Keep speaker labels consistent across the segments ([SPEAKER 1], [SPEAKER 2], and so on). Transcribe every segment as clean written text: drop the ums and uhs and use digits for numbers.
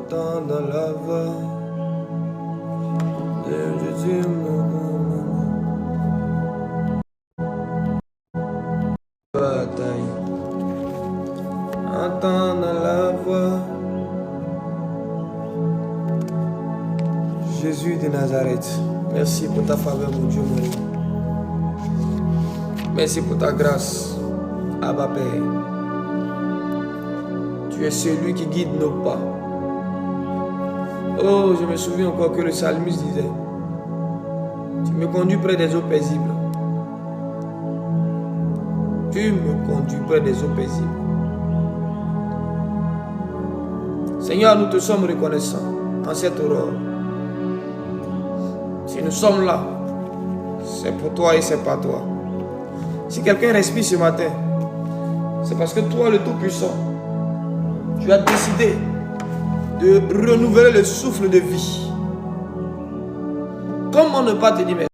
[SPEAKER 1] J'entends dans la voix de Jésus bataille. Entends dans la voix Jésus de Nazareth. Merci pour ta faveur, mon Dieu, mon Dieu. Merci pour ta grâce, Abba Père. Tu es celui qui guide nos pas. Oh, je me souviens encore que le psalmiste disait, tu me conduis près des eaux paisibles. Tu me conduis près des eaux paisibles. Seigneur, nous te sommes reconnaissants en cette aurore. Si nous sommes là, c'est pour toi et c'est par toi. Si quelqu'un respire ce matin, c'est parce que toi, le Tout-Puissant, tu as décidé de renouveler le souffle de vie. Comment ne pas te dire merci?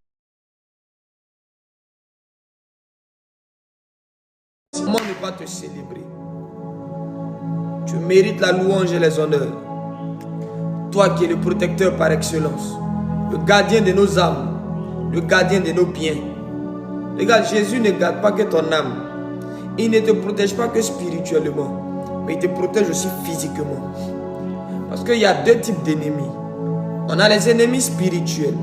[SPEAKER 1] Comment ne pas te célébrer? Tu mérites la louange et les honneurs. Toi qui es le protecteur par excellence, le gardien de nos âmes, le gardien de nos biens. Regarde, Jésus ne garde pas que ton âme. Il ne te protège pas que spirituellement, mais il te protège aussi physiquement. Parce qu'il y a deux types d'ennemis. On a les ennemis spirituels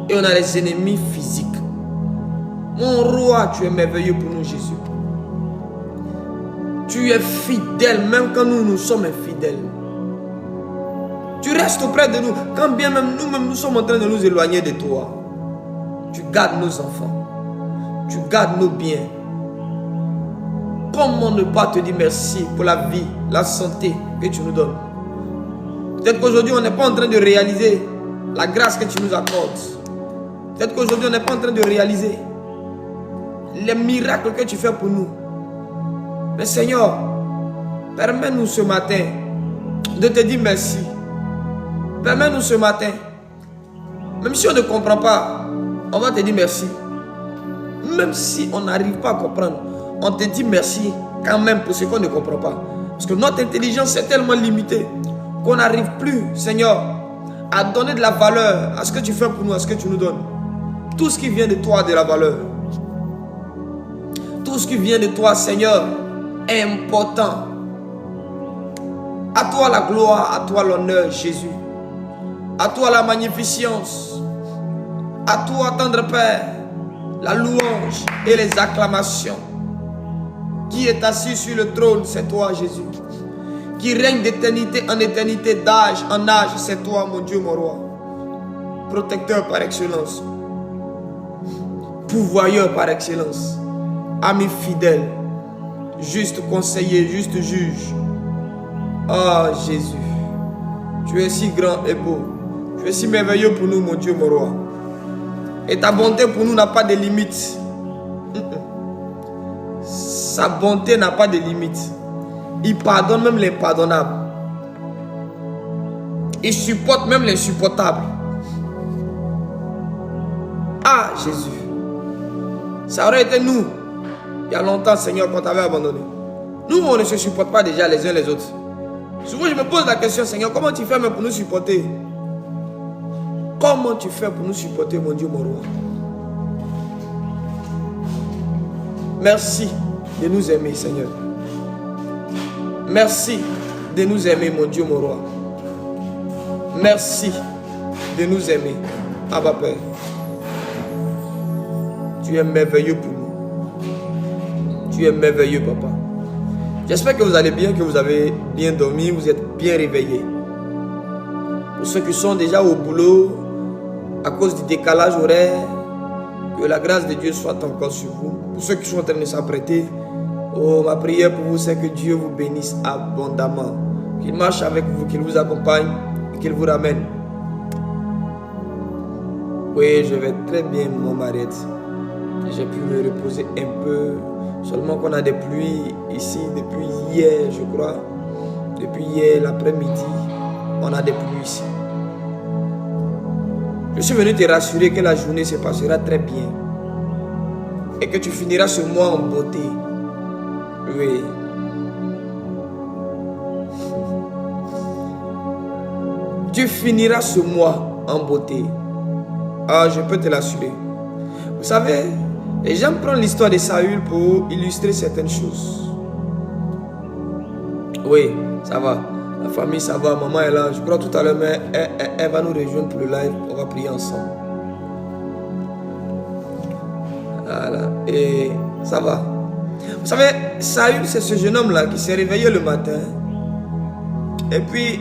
[SPEAKER 1] et on a les ennemis physiques. Mon roi, tu es merveilleux pour nous, Jésus. Tu es fidèle même quand nous sommes infidèles. Tu restes auprès de nous quand bien même nous sommes en train de nous éloigner de toi. Tu gardes nos enfants. Tu gardes nos biens. Comment ne pas te dire merci pour la vie, la santé que tu nous donnes? Peut-être qu'aujourd'hui on n'est pas en train de réaliser la grâce que tu nous accordes. Peut-être qu'aujourd'hui on n'est pas en train de réaliser les miracles que tu fais pour nous. Mais Seigneur, permets-nous ce matin de te dire merci. Permets-nous ce matin, même si on ne comprend pas, on va te dire merci. Même si on n'arrive pas à comprendre, on te dit merci quand même pour ce qu'on ne comprend pas. Parce que notre intelligence est tellement limitée qu'on n'arrive plus, Seigneur, à donner de la valeur à ce que tu fais pour nous, à ce que tu nous donnes. Tout ce qui vient de toi a de la valeur. Tout ce qui vient de toi, Seigneur, est important. À toi la gloire, à toi l'honneur, Jésus. À toi la magnificence. À toi, tendre Père, la louange et les acclamations. Qui est assis sur le trône, c'est toi, Jésus. Qui règne d'éternité en éternité, d'âge en âge, c'est toi, mon Dieu, mon roi. Protecteur par excellence. Pourvoyeur par excellence. Ami fidèle. Juste conseiller, juste juge. Ah, Jésus. Tu es si grand et beau. Tu es si merveilleux pour nous, mon Dieu, mon roi. Et ta bonté pour nous n'a pas de limite. Sa bonté n'a pas de limite. Il pardonne même l'impardonnable. Il supporte même l'insupportable. Ah, Jésus. Ça aurait été nous, il y a longtemps, Seigneur, qu'on t'avait abandonné. Nous, on ne se supporte pas déjà les uns les autres. Souvent, je me pose la question, Seigneur, comment tu fais même pour nous supporter? Comment tu fais pour nous supporter, mon Dieu, mon roi? Merci de nous aimer, Seigneur. Merci de nous aimer, mon Dieu, mon roi. Merci de nous aimer, Abba Père. Tu es merveilleux pour nous. Tu es merveilleux, Papa. J'espère que vous allez bien, que vous avez bien dormi, vous êtes bien réveillés. Pour ceux qui sont déjà au boulot, à cause du décalage horaire, que la grâce de Dieu soit encore sur vous. Pour ceux qui sont en train de s'apprêter, oh, ma prière pour vous, c'est que Dieu vous bénisse abondamment. Qu'il marche avec vous, qu'il vous accompagne et qu'il vous ramène. Oui, je vais très bien, mon Mariette. J'ai pu me reposer un peu. Seulement qu'on a des pluies ici depuis hier, je crois. Depuis hier, l'après-midi, on a des pluies ici. Je suis venu te rassurer que la journée se passera très bien. Et que tu finiras ce mois en beauté. Oui. tu finiras ce mois en beauté. Ah, je peux te l'assurer. Vous savez, j'aime prendre l'histoire de Saül pour illustrer certaines choses. Oui, ça va. La famille, ça va. Maman est là. Je crois tout à l'heure, mais elle va nous rejoindre pour le live. On va prier ensemble. Voilà. Et ça va. Vous savez, Saül, c'est ce jeune homme-là qui s'est réveillé le matin. Et puis,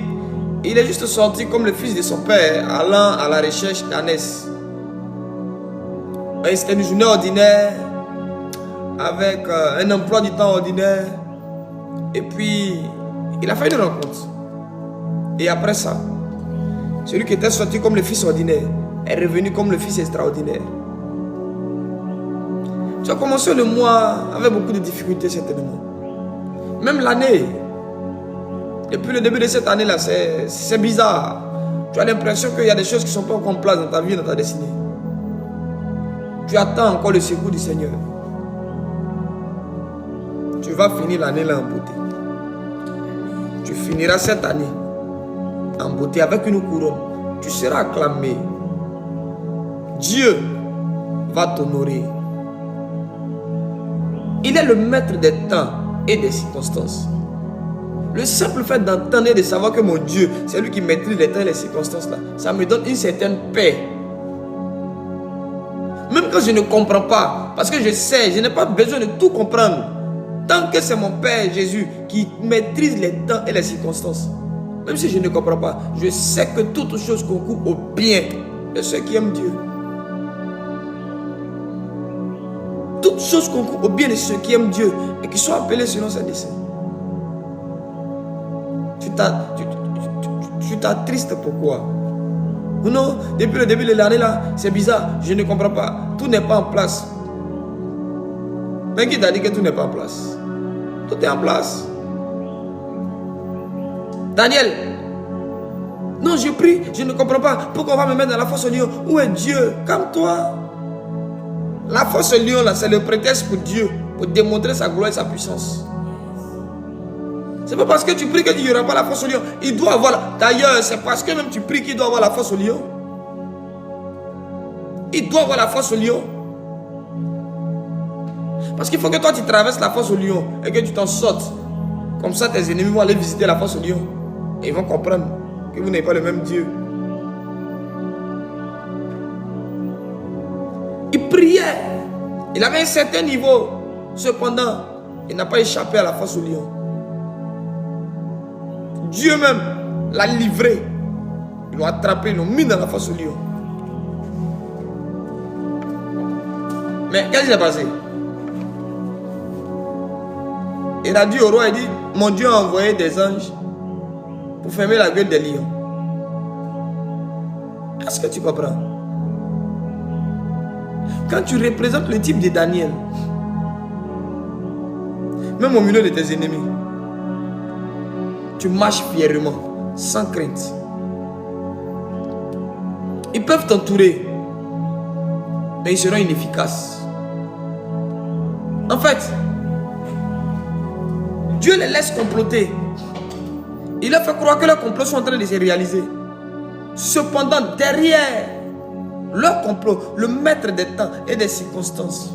[SPEAKER 1] il est juste sorti comme le fils de son père, allant à la recherche d'Anès. C'était une journée ordinaire, avec un emploi du temps ordinaire. Et puis, il a fait une rencontre. Et après ça, celui qui était sorti comme le fils ordinaire est revenu comme le fils extraordinaire. Tu as commencé le mois avec beaucoup de difficultés certainement. Même l'année, depuis le début de cette année-là, c'est bizarre. Tu as l'impression qu'il y a des choses qui ne sont pas encore en place dans ta vie, dans ta destinée. Tu attends encore le secours du Seigneur. Tu vas finir l'année-là en beauté. Tu finiras cette année en beauté avec une couronne. Tu seras acclamé. Dieu va t'honorer. Il est le maître des temps et des circonstances. Le simple fait d'entendre et de savoir que mon Dieu, c'est lui qui maîtrise les temps et les circonstances là, ça me donne une certaine paix. Même quand je ne comprends pas, parce que je sais, je n'ai pas besoin de tout comprendre. Tant que c'est mon Père Jésus qui maîtrise les temps et les circonstances, même si je ne comprends pas, je sais que toutes choses concourent au bien de ceux qui aiment Dieu. Toutes choses concourent au bien de ceux qui aiment Dieu et qui sont appelés selon ses desseins. Tu t'attristes pourquoi? Ou non, depuis le début de l'année là, c'est bizarre, je ne comprends pas. Tout n'est pas en place. Mais qui t'a dit que tout n'est pas en place? Tout est en place. Daniel, non, je prie, je ne comprends pas. Pourquoi on va me mettre dans la fosse au lion? Où est Dieu? Calme-toi. La fosse au lion là, c'est le prétexte pour Dieu, pour démontrer sa gloire et sa puissance. C'est pas parce que tu pries qu'il n'y aura pas la fosse au lion. Il doit avoir. D'ailleurs, c'est parce que même tu pries qu'il doit avoir la fosse au lion. Il doit avoir la fosse au lion. Parce qu'il faut que toi tu traverses la fosse au lion et que tu t'en sortes. Comme ça, tes ennemis vont aller visiter la fosse au lion. Et ils vont comprendre que vous n'avez pas le même Dieu. Il priait. Il avait un certain niveau. Cependant, il n'a pas échappé à la fosse au lion. Dieu même l'a livré. Ils l'ont attrapé, ils l'ont mis dans la fosse au lion. Mais qu'est-ce qui s'est passé? Il a dit au roi, il dit, mon Dieu a envoyé des anges pour fermer la gueule des lions. Est-ce que tu comprends? Quand tu représentes le type de Daniel, même au milieu de tes ennemis, tu marches fièrement, sans crainte. Ils peuvent t'entourer, mais ils seront inefficaces. En fait, Dieu les laisse comploter. Il leur fait croire que leurs complots sont en train de se réaliser. Cependant, derrière leur complot, le maître des temps et des circonstances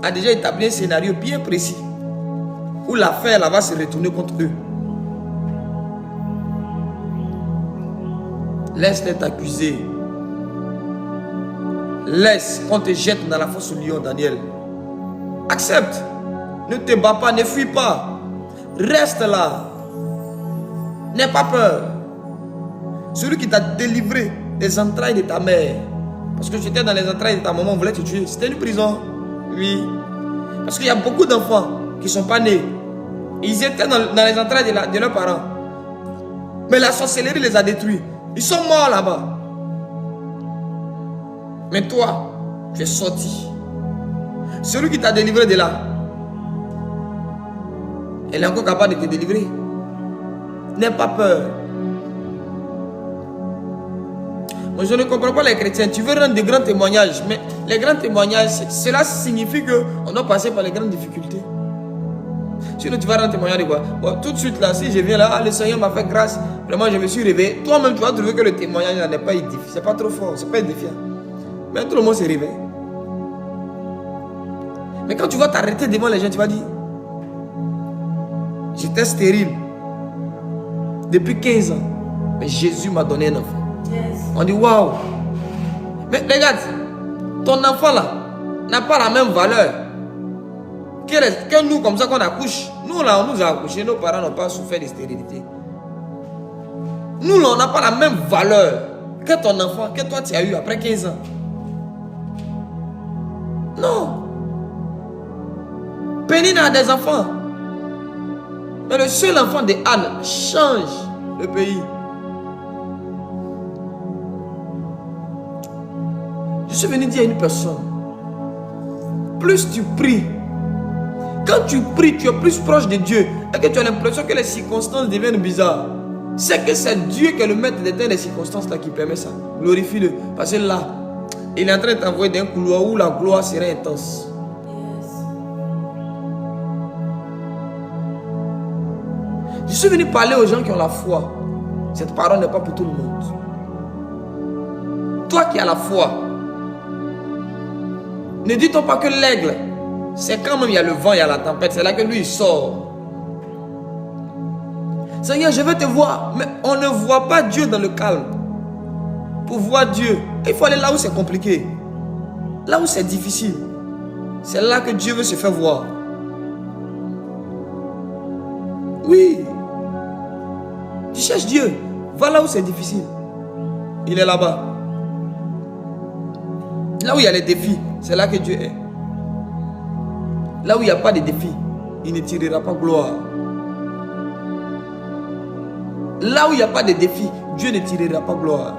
[SPEAKER 1] a déjà établi un scénario bien précis où l'affaire là va se retourner contre eux. Laisse-les t'accuser. Laisse qu'on te jette dans la fosse au lion, Daniel. Accepte. Ne te bats pas, ne fuis pas. Reste là. N'aie pas peur. Celui qui t'a délivré des entrailles de ta mère, parce que tu étais dans les entrailles de ta maman, on voulait te tuer. C'était une prison. Oui. Parce qu'il y a beaucoup d'enfants qui ne sont pas nés. Ils étaient dans les entrailles de leurs parents. Mais la sorcellerie les a détruits. Ils sont morts là-bas. Mais toi, tu es sorti. Celui qui t'a délivré de là, elle est encore capable de te délivrer. N'aie pas peur. Moi, je ne comprends pas les chrétiens. Tu veux rendre de grands témoignages, mais les grands témoignages, cela signifie qu'on doit passer par les grandes difficultés. Sinon, tu vas rendre témoignage de quoi? Bon, tout de suite là, si je viens là, le Seigneur m'a fait grâce, vraiment je me suis réveillé. Toi-même, tu vas trouver que le témoignage n'est pas édifiant. C'est pas trop fort, c'est pas édifiant. Mais tout le monde s'est réveillé. Mais quand tu vas t'arrêter devant les gens, tu vas dire, j'étais stérile depuis 15 ans, mais Jésus m'a donné un enfant. Yes. On dit waouh. Mais regarde, ton enfant là n'a pas la même valeur que nous, comme ça qu'on accouche. Nous là, on nous a accouché, nos parents n'ont pas souffert de stérilité. Nous là, on n'a pas la même valeur que ton enfant, que toi tu as eu après 15 ans. Non. Pénina a des enfants. Mais le seul enfant de Anne change le pays. Je suis venu dire à une personne, plus tu pries, quand tu pries, tu es plus proche de Dieu et que tu as l'impression que les circonstances deviennent bizarres. C'est que c'est Dieu qui est le maître des temps des circonstances là qui permet ça. Glorifie-le. Parce que là, il est en train de t'envoyer dans un couloir où la gloire serait intense. Je suis venu parler aux gens qui ont la foi. Cette parole n'est pas pour tout le monde. Toi qui as la foi, ne dit-on pas que l'aigle, c'est quand même il y a le vent, il y a la tempête, c'est là que lui il sort. Seigneur, je veux te voir, mais on ne voit pas Dieu dans le calme. Pour voir Dieu, il faut aller là où c'est compliqué, là où c'est difficile. C'est là que Dieu veut se faire voir. Oui. Tu cherches Dieu, va là où c'est difficile. Il est là-bas. Là où il y a les défis, c'est là que Dieu est. Là où il n'y a pas de défis, il ne tirera pas gloire. Là où il n'y a pas de défis, Dieu ne tirera pas gloire.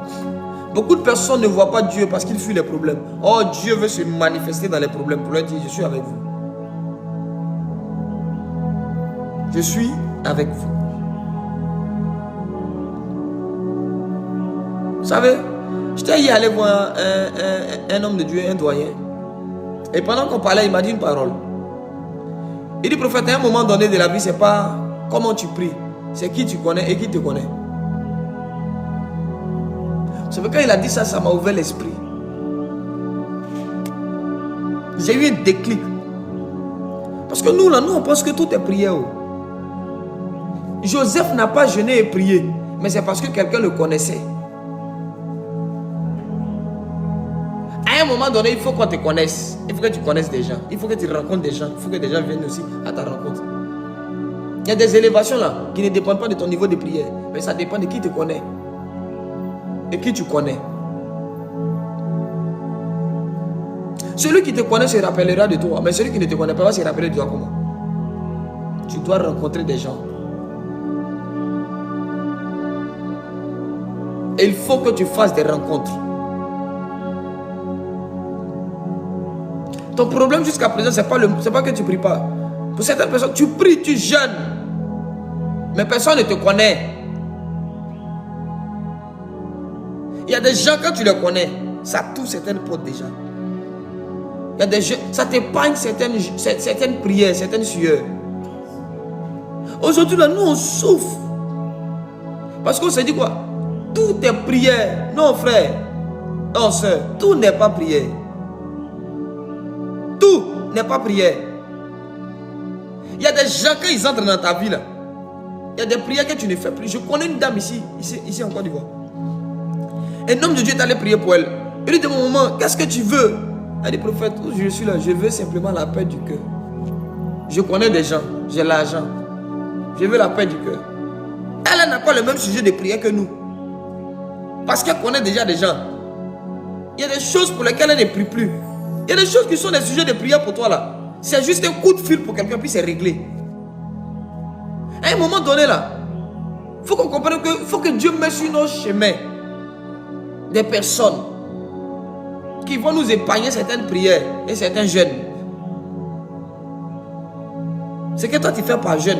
[SPEAKER 1] Beaucoup de personnes ne voient pas Dieu parce qu'ils fuient les problèmes. Oh, Dieu veut se manifester dans les problèmes pour leur dire, je suis avec vous. Je suis avec vous. Vous savez, j'étais hier allé voir un homme de Dieu, un doyen. Et pendant qu'on parlait, il m'a dit une parole. Il dit, prophète, à un moment donné de la vie, c'est pas comment tu pries, c'est qui tu connais et qui te connaît. Vous savez, quand il a dit ça, ça m'a ouvert l'esprit. J'ai eu un déclic. Parce que nous, là, nous, on pense que tout est prière. Joseph n'a pas jeûné et prié, mais c'est parce que quelqu'un le connaissait. À un moment donné, il faut qu'on te connaisse. Il faut que tu connaisses des gens. Il faut que tu rencontres des gens. Il faut que des gens viennent aussi à ta rencontre. Il y a des élévations là qui ne dépendent pas de ton niveau de prière, mais ça dépend de qui te connaît et qui tu connais. Celui qui te connaît se rappellera de toi, mais celui qui ne te connaît pas va se rappeler de toi comment? Tu dois rencontrer des gens. Et il faut que tu fasses des rencontres. Ton problème jusqu'à présent, c'est pas que tu ne pries pas. Pour certaines personnes, tu pries, tu jeûnes, mais personne ne te connaît. Il y a des gens, quand tu les connais, ça touche certaines portes déjà. Il y a des gens, ça t'épargne certaines prières, certaines sueurs. Aujourd'hui, là, nous, on souffre. Parce qu'on se dit quoi? Tout est prière. Non, frère, non, soeur, tout n'est pas prière. Tout n'est pas prière. Il y a des gens, quand ils entrent dans ta vie, là, il y a des prières que tu ne fais plus. Je connais une dame ici en Côte d'Ivoire. Un homme de Dieu est allé prier pour elle. Il dit, de mon moment, qu'est-ce que tu veux? Elle dit, prophète, je suis là, je veux simplement la paix du cœur. Je connais des gens, j'ai l'argent. Je veux la paix du cœur. Elle n'a pas le même sujet de prière que nous. Parce qu'elle connaît déjà des gens. Il y a des choses pour lesquelles elle ne prie plus. Il y a des choses qui sont des sujets de prière pour toi là. C'est juste un coup de fil pour quelqu'un, puis c'est réglé. À un moment donné là, il faut qu'on comprenne qu'il faut que Dieu mette sur nos chemins des personnes qui vont nous épargner certaines prières et certains jeûnes. C'est que toi tu fais par jeûne.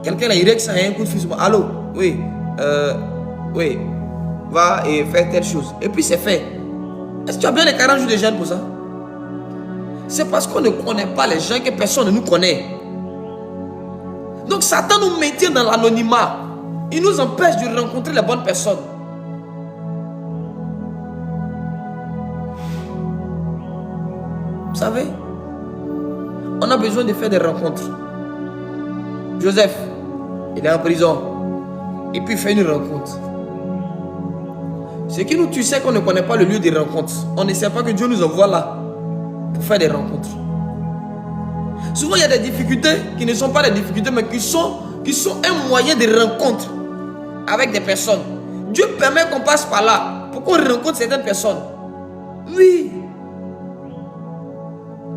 [SPEAKER 1] Quelqu'un là, il règle ça, un coup de fil. Allô, oui, oui, va et faire telle chose. Et puis c'est fait. Est-ce que tu as bien les 40 jours de jeûne pour ça? C'est parce qu'on ne connaît pas les gens que personne ne nous connaît. Donc Satan nous maintient dans l'anonymat. Il nous empêche de rencontrer les bonnes personnes. Vous savez, on a besoin de faire des rencontres. Joseph, il est en prison. Et puis il fait une rencontre. Ce qui nous tue, c'est qu'on ne connaît pas le lieu des rencontres. On ne sait pas que Dieu nous envoie là pour faire des rencontres. Souvent, il y a des difficultés qui ne sont pas des difficultés, mais qui sont un moyen de rencontre avec des personnes. Dieu permet qu'on passe par là pour qu'on rencontre certaines personnes. Oui.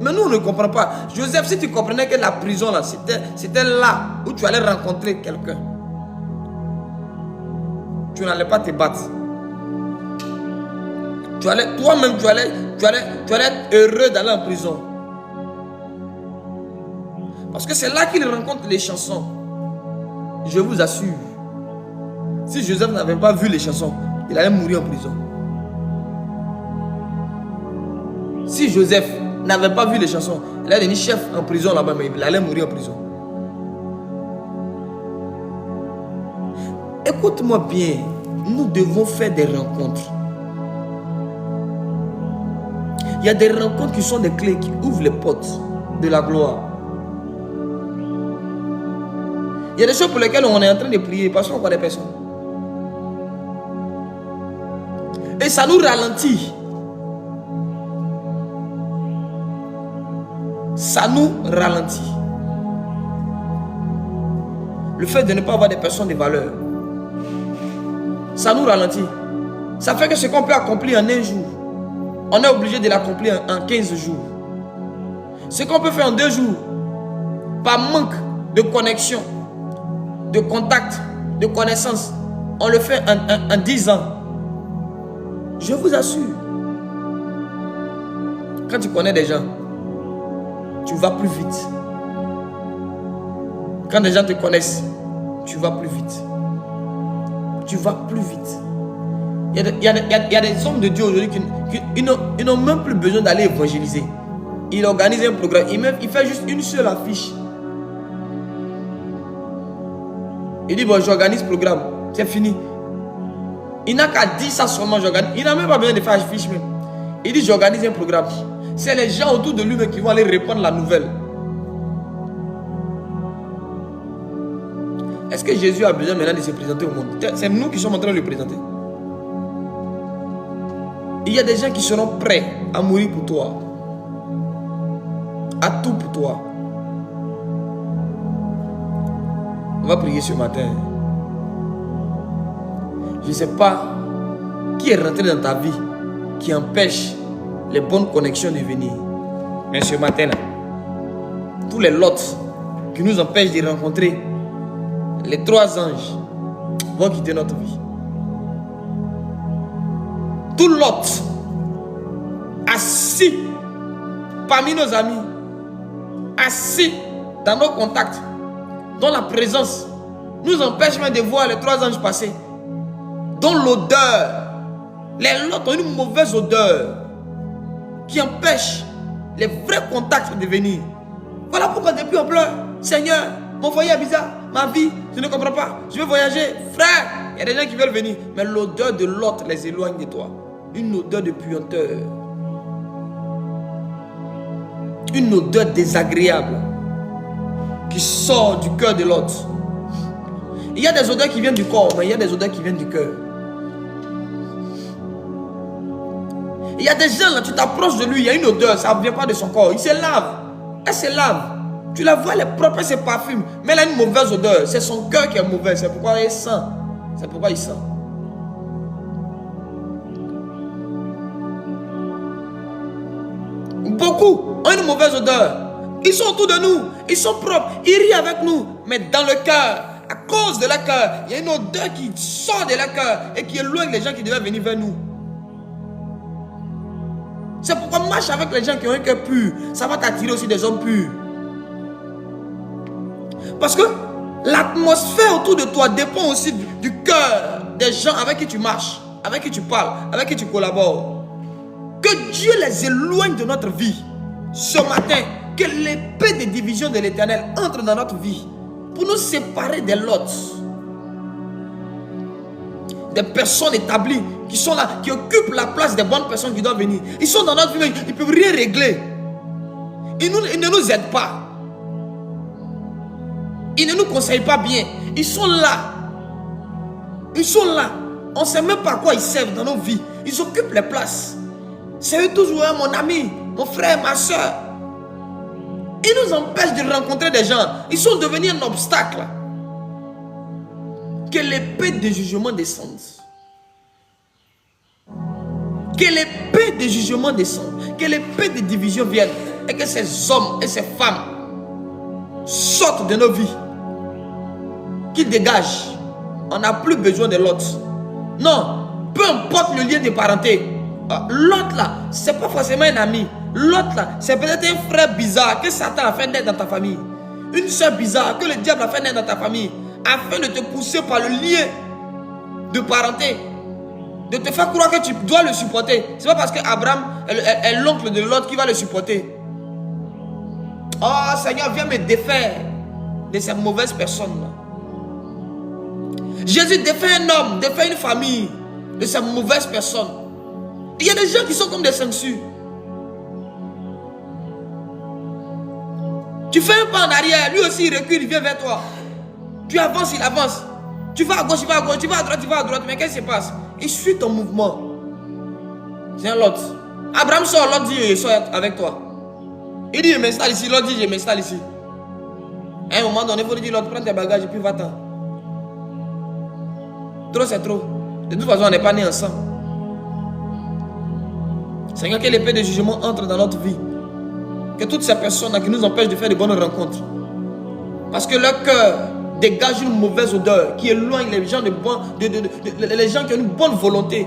[SPEAKER 1] Mais nous, on ne comprend pas. Joseph, si tu comprenais que la prison, là, c'était là où tu allais rencontrer quelqu'un, tu n'allais pas te battre. Toi-même, tu allais être heureux d'aller en prison. Parce que c'est là qu'il rencontre les chansons. Je vous assure. Si Joseph n'avait pas vu les chansons, il allait mourir en prison. Si Joseph n'avait pas vu les chansons, il allait devenir chef en prison là-bas, mais il allait mourir en prison. Écoute-moi bien, nous devons faire des rencontres. Il y a des rencontres qui sont des clés qui ouvrent les portes de la gloire. Il y a des choses pour lesquelles on est en train de prier parce qu'on connaît personne. Et ça nous ralentit. Ça nous ralentit. Le fait de ne pas avoir des personnes de valeur, ça nous ralentit. Ça fait que ce qu'on peut accomplir en un jour, on est obligé de l'accomplir en 15 jours. Ce qu'on peut faire en 2 jours, par manque de connexion, de contact, de connaissance, on le fait en 10 ans. Je vous assure. Quand tu connais des gens, tu vas plus vite. Quand des gens te connaissent, tu vas plus vite. Tu vas plus vite. Il y a des hommes de Dieu aujourd'hui qui n'ont même plus besoin d'aller évangéliser. Il organise un programme, il fait juste une seule affiche. Il dit, bon, j'organise le programme, c'est fini. Il n'a qu'à dire ça seulement, j'organise. Il n'a même pas besoin de faire affiche même. Il dit, j'organise un programme. C'est les gens autour de lui qui vont aller répandre la nouvelle. Est-ce que Jésus a besoin maintenant de se présenter au monde? C'est nous qui sommes en train de le présenter. Il y a des gens qui seront prêts à mourir pour toi. À tout pour toi. On va prier ce matin. Je ne sais pas qui est rentré dans ta vie qui empêche les bonnes connexions de venir. Mais ce matin-là, tous les lots qui nous empêchent de rencontrer les 3 anges vont quitter notre vie. Tout lot assis parmi nos amis, assis dans nos contacts, dont la présence nous empêche même de voir les 3 anges passer, dont l'odeur, les lots ont une mauvaise odeur qui empêche les vrais contacts de venir. Voilà pourquoi depuis on pleure. Seigneur, mon foyer est bizarre, ma vie, je ne comprends pas, je veux voyager. Frère, il y a des gens qui veulent venir, mais l'odeur de l'autre les éloigne de toi. Une odeur de puanteur. Une odeur désagréable qui sort du cœur de l'autre. Il y a des odeurs qui viennent du corps, mais il y a des odeurs qui viennent du cœur. Il y a des gens là, tu t'approches de lui, il y a une odeur, ça ne vient pas de son corps. Il se lave, elle se lave. Tu la vois, elle est propre, elle se parfume, mais elle a une mauvaise odeur. C'est son cœur qui est mauvais, c'est pourquoi il sent. C'est pourquoi il sent. Beaucoup ont une mauvaise odeur. Ils sont autour de nous, ils sont propres, ils rient avec nous, mais dans le cœur, à cause de leur cœur, il y a une odeur qui sort de leur cœur et qui éloigne les gens qui devaient venir vers nous. C'est pourquoi marche avec les gens qui ont un cœur pur. Ça va t'attirer aussi des hommes purs. Parce que l'atmosphère autour de toi dépend aussi du cœur des gens avec qui tu marches, avec qui tu parles, avec qui tu collabores. Que Dieu les éloigne de notre vie. Ce matin, que l'épée de division de l'Éternel entre dans notre vie. pour nous séparer des lots. Des personnes établies qui sont là, qui occupent la place des bonnes personnes qui doivent venir. Ils sont dans notre vie, mais ils ne peuvent rien régler. Ils ne nous aident pas. Ils ne nous conseillent pas bien. Ils sont là. Ils sont là. On ne sait même pas à quoi ils servent dans nos vies. Ils occupent les places. C'est eux toujours, hein, mon ami, mon frère, ma soeur. Ils nous empêchent de rencontrer des gens. Ils sont devenus un obstacle. Que l'épée de jugement descende. Que l'épée de jugement descende. Que l'épée de division vienne. Et que ces hommes et ces femmes sortent de nos vies. Qu'ils dégagent. On n'a plus besoin de l'autre. Non. Peu importe le lien de parenté. L'autre là, c'est pas forcément un ami. L'autre là, c'est peut-être un frère bizarre que Satan a fait naître dans ta famille. Une soeur bizarre que le diable a fait naître dans ta famille. Afin de te pousser par le lien de parenté, de te faire croire que tu dois le supporter. C'est pas parce qu'Abraham est l'oncle de l'autre qui va le supporter. Oh Seigneur, viens me défaire de ces mauvaises personnes-là. Jésus défait un homme, défait une famille de ces mauvaises personnes. Il y a des gens qui sont comme des sangsues. Tu fais un pas en arrière, lui aussi il recule, il vient vers toi. Tu avances, il avance. Tu vas à gauche, il va à gauche. Tu vas à droite, il va à droite. Mais qu'est-ce qui se passe? Il suit ton mouvement. C'est un Lot. Abraham sort, Lot dit je sors avec toi. Il dit je m'installe ici, Lot dit je m'installe ici. À un moment donné, il faut lui dire Lot, prends tes bagages et puis va-t'en. Trop c'est trop. De toute façon, on n'est pas nés ensemble. Seigneur, que l'épée de jugement entre dans notre vie. Que toutes ces personnes qui nous empêchent de faire de bonnes rencontres. Parce que leur cœur dégage une mauvaise odeur qui éloigne les gens les gens qui ont une bonne volonté,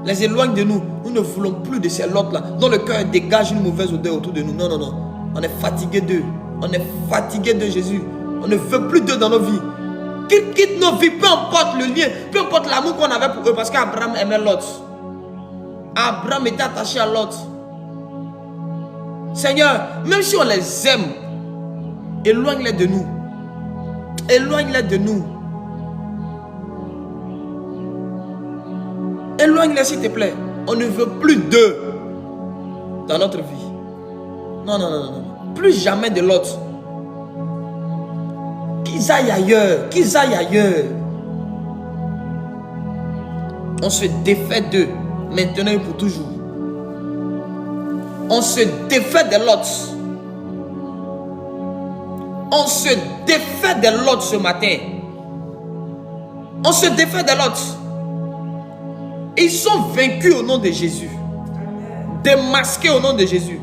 [SPEAKER 1] les éloigne de nous. Nous ne voulons plus de ces lots là dont le cœur dégage une mauvaise odeur autour de nous. Non, non, non. On est fatigué d'eux. On est fatigué de Jésus. On ne veut plus d'eux dans nos vies. Qu'ils quittent nos vies, peu importe le lien, peu importe l'amour qu'on avait pour eux, parce qu'Abraham aimait Lot. Abraham était attaché à Lot. Seigneur, même si on les aime, éloigne-les de nous. Éloigne-les de nous. Éloigne-les s'il te plaît. On ne veut plus d'eux dans notre vie. Non, non, non, non. Plus jamais de l'autre. Qu'ils aillent ailleurs. Qu'ils aillent ailleurs. On se défait d'eux maintenant et pour toujours. On se défait de l'autre. On se défait de l'autre ce matin. On se défait de l'autre. Ils sont vaincus au nom de Jésus. Démasqués au nom de Jésus.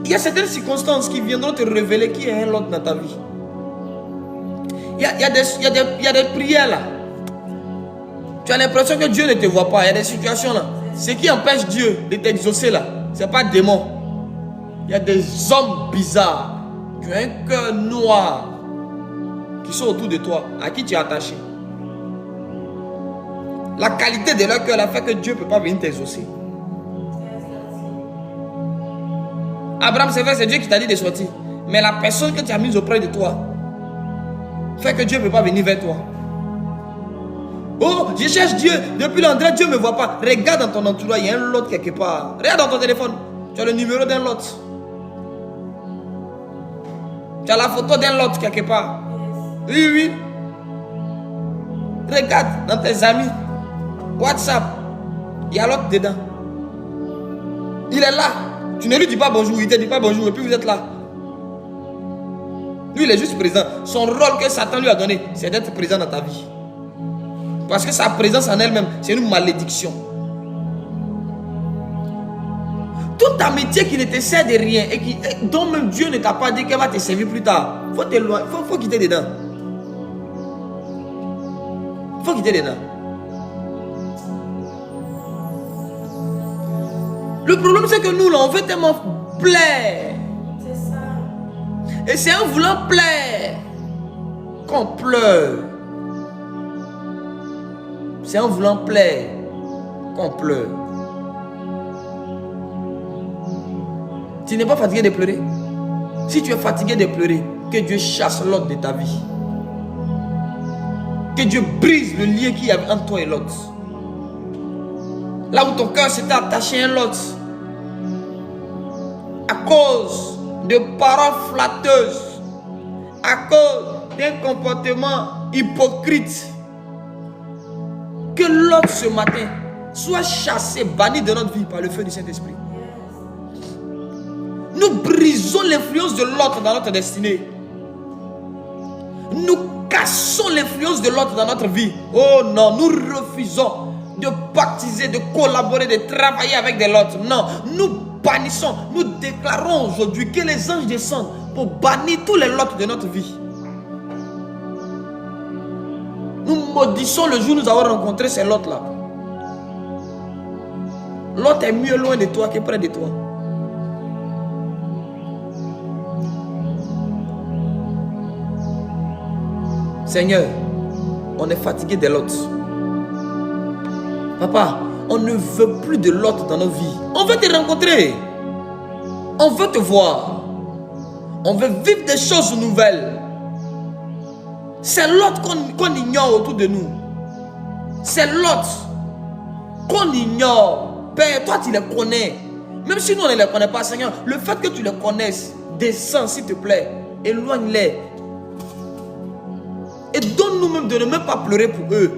[SPEAKER 1] Il y a certaines circonstances qui viendront te révéler qui est un autre dans ta vie. Il y a des prières là. Tu as l'impression que Dieu ne te voit pas. Il y a des situations là. Ce qui empêche Dieu de t'exaucer là, ce n'est pas démon. Il y a des hommes bizarres qui ont un cœur noir qui sont autour de toi, à qui tu es attaché. La qualité de leur cœur a fait que Dieu ne peut pas venir t'exaucer. Abraham, c'est vrai, c'est Dieu qui t'a dit de sortir. Mais la personne que tu as mise auprès de toi fait que Dieu ne peut pas venir vers toi. Oh, je cherche Dieu. Depuis l'endroit, Dieu ne me voit pas. Regarde dans ton entourage, il y a un lot quelque part. Regarde dans ton téléphone. Tu as le numéro d'un lot. Tu as la photo d'un lot quelque part. Oui, oui. Regarde dans tes amis. WhatsApp. Il y a l'autre dedans. Il est là. Tu ne lui dis pas bonjour. Il ne te dit pas bonjour. Et puis vous êtes là. Lui, il est juste présent. Son rôle que Satan lui a donné, c'est d'être présent dans ta vie. Parce que sa présence en elle-même, c'est une malédiction. Toute amitié qui ne te sert de rien et dont même Dieu ne t'a pas dit qu'elle va te servir plus tard, faut quitter dedans. Faut quitter dedans. Le problème, c'est que nous, là, on veut tellement plaire.
[SPEAKER 2] C'est ça.
[SPEAKER 1] Et c'est en voulant plaire qu'on pleure. C'est en voulant plaire qu'on pleure. Tu n'es pas fatigué de pleurer? Si tu es fatigué de pleurer, que Dieu chasse l'autre de ta vie. Que Dieu brise le lien qu'il y a entre toi et l'autre. Là où ton cœur s'était attaché à l'autre, à cause de paroles flatteuses, à cause d'un comportement hypocrite, que l'autre ce matin soit chassé, banni de notre vie par le feu du Saint-Esprit. Nous brisons l'influence de l'autre dans notre destinée. Nous cassons l'influence de l'autre dans notre vie. Oh non, nous refusons de pactiser, de collaborer, de travailler avec de l'autre. Non, nous bannissons, nous déclarons aujourd'hui que les anges descendent pour bannir tous les lots de notre vie. Nous maudissons le jour où nous avons rencontré ces lots-là. L'autre est mieux loin de toi que près de toi. Seigneur, on est fatigué des lots. Papa, on ne veut plus de l'autre dans nos vies. On veut te rencontrer. On veut te voir. On veut vivre des choses nouvelles. C'est l'autre qu'on ignore autour de nous. C'est l'autre qu'on ignore. Père, toi tu les connais. Même si nous on ne les connaît pas, Seigneur, le fait que tu les connaisses, descends s'il te plaît. Éloigne-les. Et donne-nous même de ne même pas pleurer pour eux.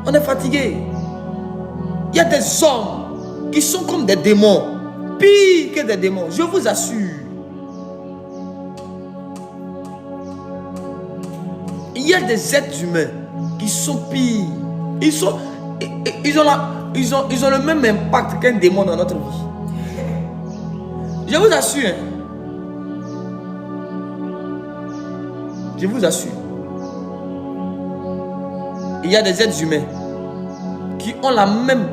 [SPEAKER 1] On est fatigué. Il y a des hommes qui sont comme des démons. Pire que des démons, je vous assure. Il y a des êtres humains qui sont pires. Ils ont le même impact qu'un démon dans notre vie. Je vous assure. Je vous assure. Il y a des êtres humains qui ont la même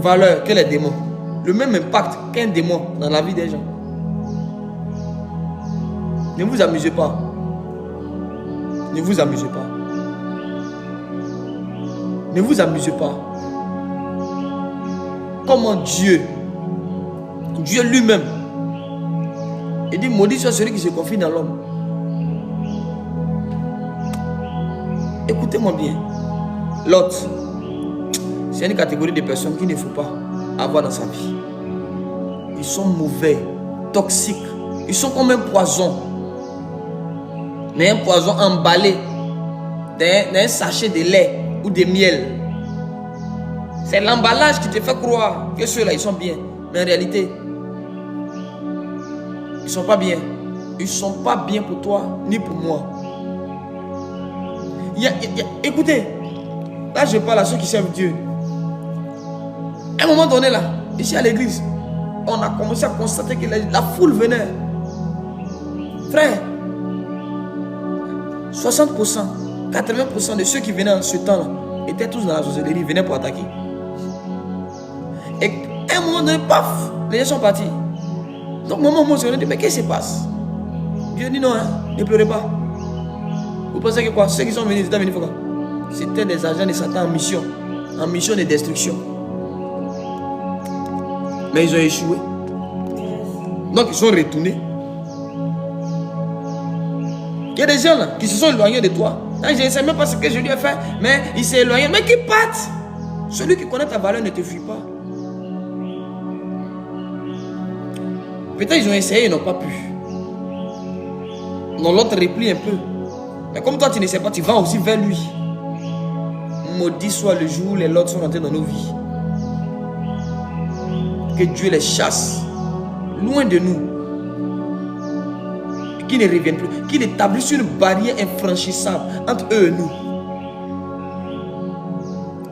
[SPEAKER 1] valeur que les démons. Le même impact qu'un démon dans la vie des gens. Ne vous amusez pas. Ne vous amusez pas. Ne vous amusez pas. Comment Dieu lui-même, il dit maudit soit celui qui se confie dans l'homme. Écoutez-moi bien. L'autre, c'est une catégorie de personnes qu'il ne faut pas avoir dans sa vie. Ils sont mauvais, toxiques. Ils sont comme un poison. Mais un poison emballé dans un sachet de lait ou de miel. C'est l'emballage qui te fait croire que ceux-là, ils sont bien. Mais en réalité, ils ne sont pas bien. Ils ne sont pas bien pour toi, ni pour moi. Écoutez, là je parle à ceux qui servent Dieu. À un moment donné là, ici à l'église, on a commencé à constater que la foule venait. Frère, 60%, 80% de ceux qui venaient en ce temps-là étaient tous dans la sorcellerie, ils venaient pour attaquer. Et à un moment donné, paf, les gens sont partis. Donc maman m'a dit, mais qu'est-ce qui se passe? Dieu dit non, hein, ne pleurez pas. Vous pensez que quoi? Ceux qui sont venus, ils étaient venus pour quoi? C'était des agents de Satan en mission de destruction. Mais ils ont échoué. Donc ils sont retournés. Il y a des gens là qui se sont éloignés de toi. Je ne sais même pas ce que je lui ai fait, mais il s'est éloigné. Mais qui partent? Celui qui connaît ta valeur ne te fuit pas. Peut-être ils ont essayé, ils n'ont pas pu. Non, l'autre replie un peu. Mais comme toi tu ne sais pas, tu vas aussi vers lui. Maudit soit le jour où les lots sont rentrés dans nos vies. Que Dieu les chasse loin de nous. Qu'ils ne reviennent plus. Qu'il établisse une barrière infranchissable entre eux et nous.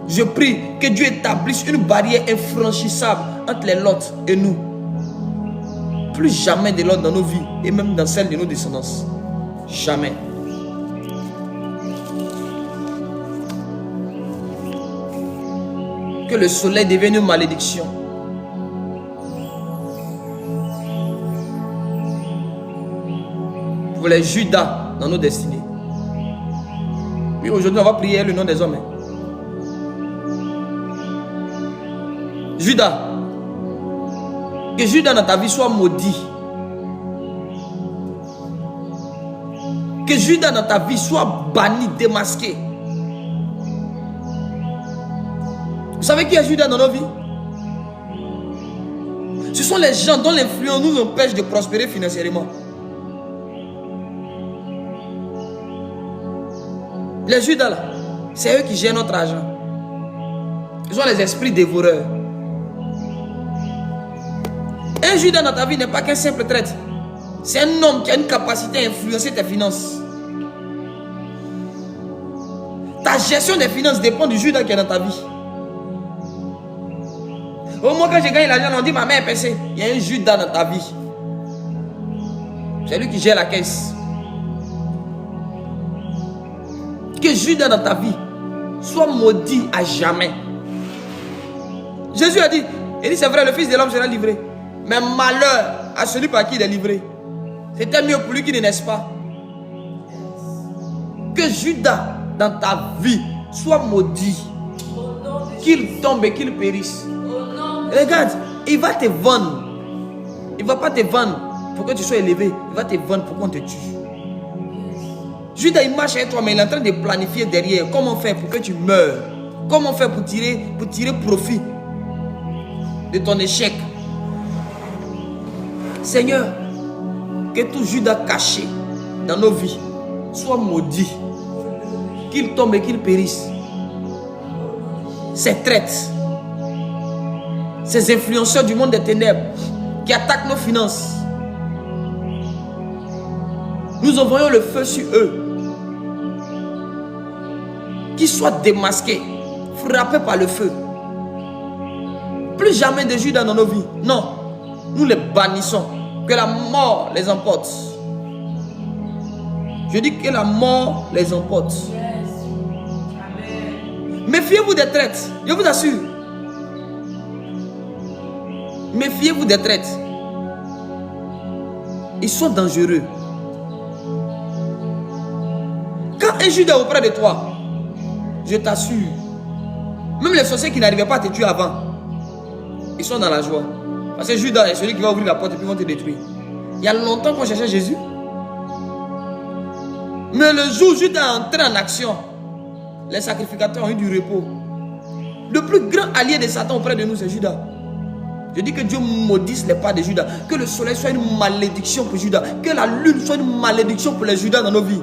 [SPEAKER 1] Je prie que Dieu établisse une barrière infranchissable entre les lots et nous. Plus jamais de lots dans nos vies et même dans celles de nos descendances. Jamais. Que le soleil devienne une malédiction. Pour les Judas dans nos destinées. Oui, aujourd'hui on va prier le nom des hommes. Judas, Que Judas dans ta vie soit maudit. Que Judas dans ta vie soit banni, démasqué. Vous savez qui est Judas dans nos vies? Ce sont les gens dont l'influence nous empêche de prospérer financièrement. Les Judas là, c'est eux qui gèrent notre argent. Ils sont les esprits dévoreurs. Un Judas dans ta vie n'est pas qu'un simple traître. C'est un homme qui a une capacité à influencer tes finances. Ta gestion des finances dépend du Judas qui est dans ta vie. Au moins quand j'ai gagné l'argent, on dit ma mère est percée. Il y a un Judas dans ta vie. C'est lui qui gère la caisse. Que Judas dans ta vie soit maudit à jamais. Jésus a dit, il dit c'est vrai, le Fils de l'homme sera livré. Mais malheur à celui par qui il est livré. C'était mieux pour lui qu'il ne naisse pas. Que Judas dans ta vie soit maudit. Qu'il tombe et qu'il périsse. Regarde, il va te vendre. Il ne va pas te vendre pour que tu sois élevé. Il va te vendre pour qu'on te tue. Judas, il marche avec toi, mais il est en train de planifier derrière. Comment faire pour que tu meurs? Comment faire pour tirer profit de ton échec? Seigneur, que tout Judas caché dans nos vies soit maudit. Qu'il tombe et qu'il périsse. Ces traites, ces influenceurs du monde des ténèbres qui attaquent nos finances. Nous envoyons le feu sur eux. Qu'ils soient démasqués, frappés par le feu. Plus jamais de Judas dans nos vies. Non, nous les bannissons. Que la mort les emporte. Je dis que la mort les emporte. Méfiez-vous des traites, je vous assure. Méfiez-vous des traites. Ils sont dangereux. Quand un Judas est auprès de toi, je t'assure, même les sorciers qui n'arrivaient pas à te tuer avant, ils sont dans la joie. Parce que Judas est celui qui va ouvrir la porte et puis vont te détruire. Il y a longtemps qu'on cherchait Jésus. Mais le jour où Judas est entré en action, les sacrificateurs ont eu du repos. Le plus grand allié de Satan auprès de nous, c'est Judas. Je dis que Dieu maudisse les pas de Judas. Que le soleil soit une malédiction pour Judas. Que la lune soit une malédiction pour les Judas dans nos vies.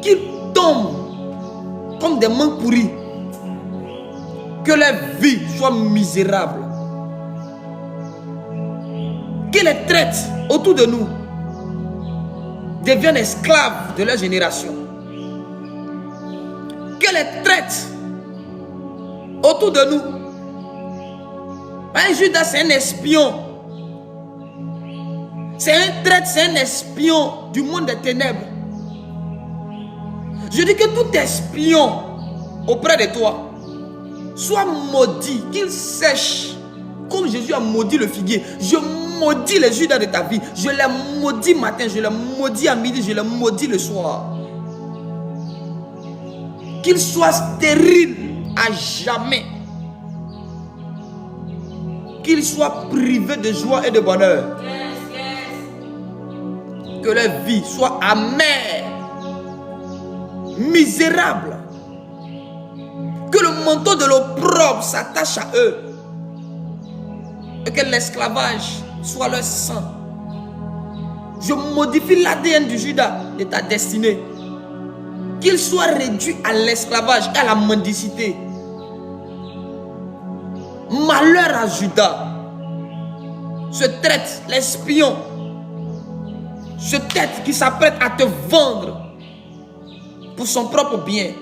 [SPEAKER 1] Qu'ils tombent comme des mangues pourries. Que leur vie soit misérable. Que les traites autour de nous deviennent esclaves de leur génération. Que les traites autour de nous. Un Judas, c'est un espion. C'est un traître, c'est un espion du monde des ténèbres. Je dis que tout espion auprès de toi soit maudit, qu'il sèche. Comme Jésus a maudit le figuier. Je maudis les Judas de ta vie. Je les maudis matin, je les maudis à midi, je les maudis le soir. Qu'ils soient stériles à jamais. Qu'ils soient privés de joie et de bonheur. Que leur vie soit amère, misérable. Que le manteau de l'opprobre s'attache à eux. Et que l'esclavage soit leur sang. Je modifie l'ADN du Judas de ta destinée. Qu'il soit réduit à l'esclavage et à la mendicité. Malheur à Judas. Ce traître, l'espion. Ce traître qui s'apprête à te vendre pour son propre bien.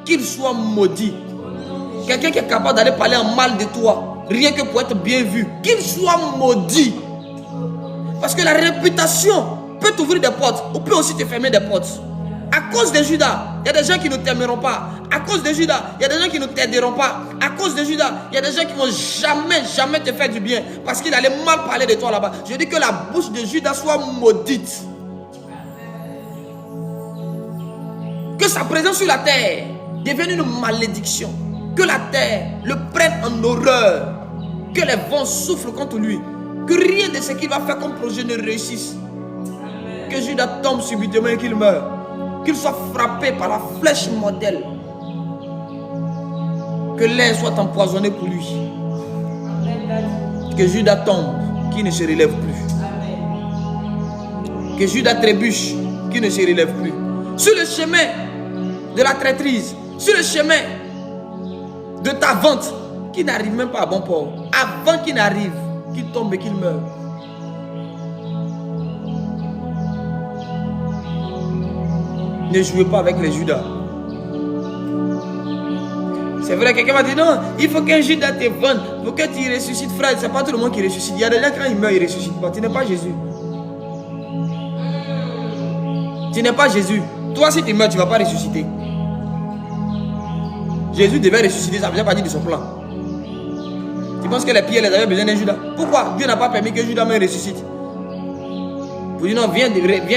[SPEAKER 1] Qu'il soit maudit. Quelqu'un qui est capable d'aller parler en mal de toi, rien que pour être bien vu. Qu'il soit maudit. Parce que la réputation peut t'ouvrir des portes ou peut aussi te fermer des portes. À cause de Judas, il y a des gens qui ne t'aimeront pas. À cause de Judas, il y a des gens qui ne t'aideront pas. À cause de Judas, il y a des gens qui ne vont jamais te faire du bien. Parce qu'il allait mal parler de toi là-bas. Je dis que la bouche de Judas soit maudite. Que sa présence sur la terre devienne une malédiction. Que la terre le prenne en horreur. Que les vents soufflent contre lui. Que rien de ce qu'il va faire comme projet ne réussisse. Que Judas tombe subitement et qu'il meure. Qu'il soit frappé par la flèche mortelle. Que l'air soit empoisonné pour lui. Que Judas tombe, qui ne se relève plus. Que Judas trébuche, qui ne se relève plus. Sur le chemin de la traîtrise, sur le chemin de ta vente, qui n'arrive même pas à bon port. Avant qu'il n'arrive, qu'il tombe et qu'il meure. Ne jouez pas avec les Judas. C'est vrai, quelqu'un m'a dit non, il faut qu'un Judas te vende, il faut que tu ressuscites, frère. C'est pas tout le monde qui ressuscite. Il y a des gens quand ils meurent, ils ne ressuscitent pas. Tu n'es pas Jésus. Tu n'es pas Jésus. Toi, si tu meurs, tu ne vas pas ressusciter. Jésus devait ressusciter, ça ne faisait pas dire de son plan. Tu penses que les pierres les avaient besoin d'un Judas? Pourquoi Dieu n'a pas permis que Judas me ressuscite? Vous dites non, viens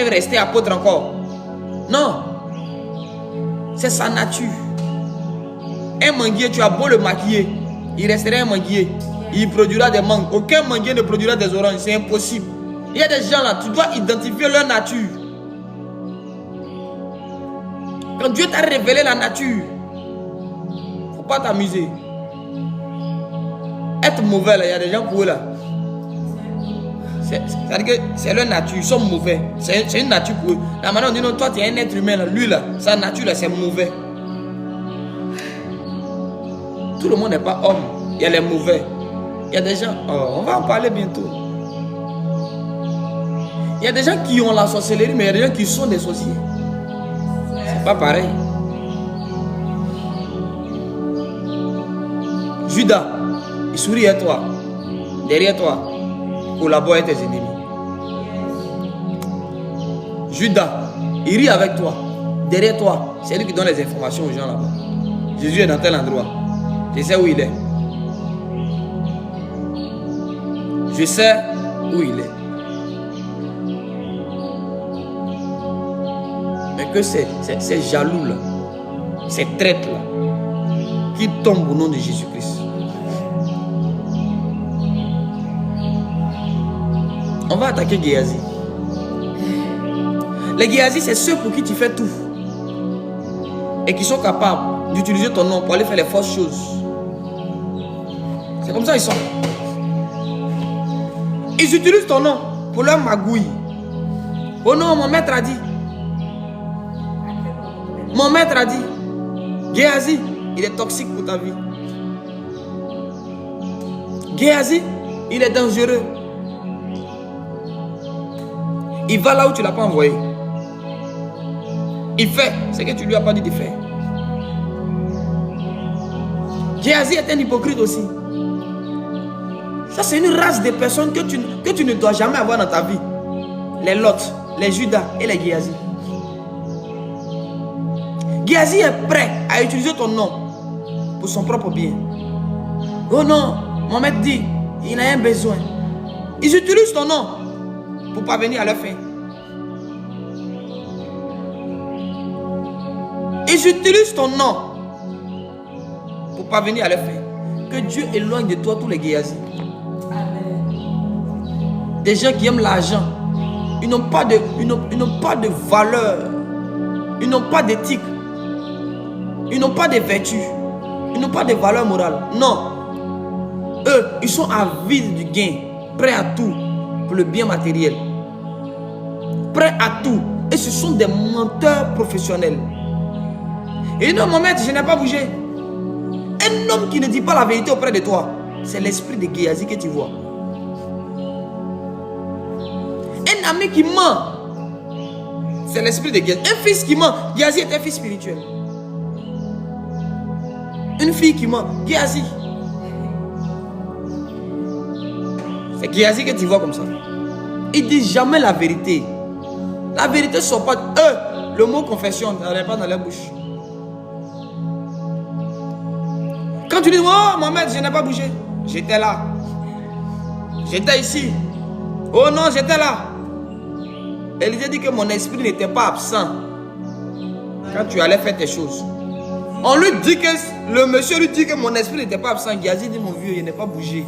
[SPEAKER 1] rester apôtre encore. Non. C'est sa nature. Un manguier, tu as beau le maquiller, il restera un manguier. Il produira des mangues. Aucun manguier ne produira des oranges. C'est impossible. Il y a des gens là, tu dois identifier leur nature. Quand Dieu t'a révélé la nature, il ne faut pas t'amuser. Être mauvais là, il y a des gens pour eux là. C'est-à-dire que c'est leur nature, ils sont mauvais. C'est une nature pour eux. La manière on dit non, toi tu es un être humain là, lui là, sa nature là, c'est mauvais. Tout le monde n'est pas homme. Il y a les mauvais. Il y a des gens, on va en parler bientôt. Il y a des gens qui ont la sorcellerie, mais il y a des gens qui sont des sorciers. C'est pas pareil. Judas, il sourit à toi. Derrière toi, collabore avec tes ennemis. Judas, il rit avec toi. Derrière toi, c'est lui qui donne les informations aux gens là-bas. Jésus est dans tel endroit. Je sais où il est. Je sais où il est. Mais que ces jaloux là, ces traîtres là, qui tombent au nom de Jésus-Christ. On va attaquer Géasi. Les Géasi, c'est ceux pour qui tu fais tout. Et qui sont capables d'utiliser ton nom pour aller faire les fausses choses. C'est comme ça ils sont. Ils utilisent ton nom pour leur magouille. Oh non, mon maître a dit. Mon maître a dit. Géasi, il est toxique pour ta vie. Géasi, il est dangereux. Il va là où tu ne l'as pas envoyé. Il fait ce que tu ne lui as pas dit de faire. Géasi est un hypocrite aussi. Ça, c'est une race de personnes que tu ne dois jamais avoir dans ta vie. Les Lot, les Judas et les Géasi. Géasi est prêt à utiliser ton nom pour son propre bien. Oh non, mon maître dit, il a un besoin. Ils utilisent ton nom pour parvenir à leur fin. Ils utilisent ton nom pour parvenir à leur fin. Que Dieu éloigne de toi tous les Géasi. Des gens qui aiment l'argent. Ils n'ont pas de valeur. Ils n'ont pas d'éthique. Ils n'ont pas de vertu. Ils n'ont pas de valeur morale. Non. Eux, ils sont avides du gain. Prêts à tout pour le bien matériel. Prêts à tout. Et ce sont des menteurs professionnels. Et non, mon maître, je n'ai pas bougé. Un homme qui ne dit pas la vérité auprès de toi, c'est l'esprit de Géasi que tu vois. Un ami qui ment, c'est l'esprit de Géasi. Un fils qui ment, Géasi est un fils spirituel. Une fille qui ment, Géasi. C'est Géasi que tu vois comme ça. Il ne dit jamais la vérité. La vérité ne sort pas. Le mot confession n'allait pas dans leur bouche. Quand tu dis, oh mon maître, je n'ai pas bougé. J'étais là. J'étais ici. Oh non, j'étais là. Élisée dit que mon esprit n'était pas absent quand tu allais faire tes choses. On lui dit que, le monsieur lui dit que mon esprit n'était pas absent. Géasi dit, mon vieux, il n'est pas bougé.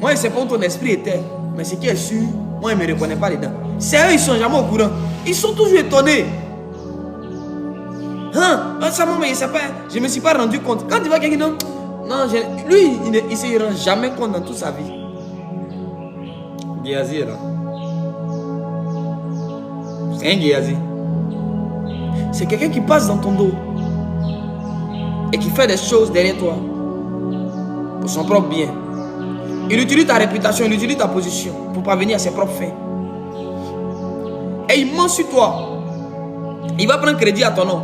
[SPEAKER 1] Moi, je ne sais pas où ton esprit était. Mais ce qui est sûr, moi, je ne me reconnais pas dedans. C'est eux, ils ne sont jamais au courant. Ils sont toujours étonnés. Hein? Ça, moi, je ne me suis pas rendu compte. Quand tu vois quelqu'un, non, lui, il ne se rend jamais compte dans toute sa vie. Géasi est là. C'est un Géasi. C'est quelqu'un qui passe dans ton dos et qui fait des choses derrière toi pour son propre bien. Il utilise ta réputation, il utilise ta position pour parvenir à ses propres fins. Et il ment sur toi. Il va prendre crédit à ton nom.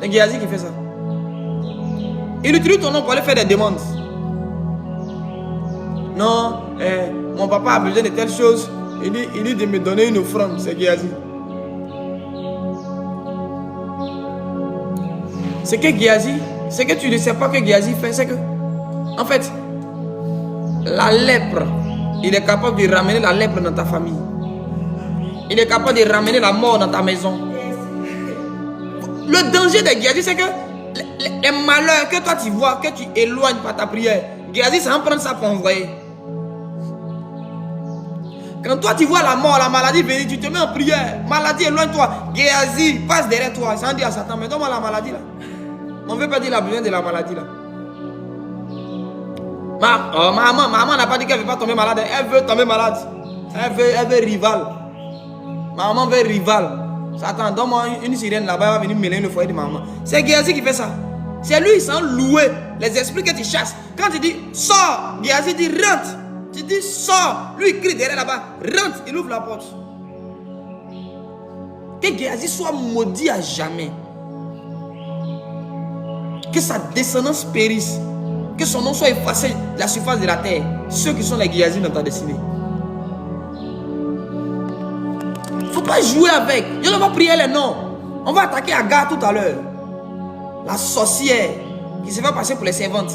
[SPEAKER 1] C'est Géasi qui fait ça. Il utilise ton nom pour aller faire des demandes. Non, mon papa a besoin de telle chose. Il dit de me donner une offrande. C'est Géasi. C'est que Géasi, c'est que tu ne sais pas que Géasi fait, c'est que, en fait, la lèpre, il est capable de ramener la lèpre dans ta famille. Il est capable de ramener la mort dans ta maison. Le danger de Géasi, c'est que les malheurs que toi tu vois, que tu éloignes par ta prière, Géasi, ça va prendre ça pour envoyer. Quand toi tu vois la mort, la maladie venir, tu te mets en prière. Maladie, éloigne-toi. Géasi passe derrière toi. Ça dit à Satan, mais donne-moi la maladie là. On ne veut pas dire la besoin de la maladie là. Maman n'a pas dit qu'elle ne veut pas tomber malade. Elle veut tomber malade. Elle veut rival. Maman veut rival. Satan, donne-moi une sirène là-bas, elle va venir mêler le foyer de maman. C'est Géasi qui fait ça. C'est lui, sans louer les esprits que tu chasses. Quand tu dis sors, Géasi dit rentre. Tu dis sors. Lui il crie derrière là-bas. Rentre, il ouvre la porte. Que Géasi soit maudit à jamais. Que sa descendance périsse. Que son nom soit effacé de la surface de la terre. Ceux qui sont les Géasi dans ta destinée. Il ne faut pas jouer avec. Je ne vais pas prier les noms. On va attaquer Agar tout à l'heure. La sorcière qui se fait passer pour les servantes.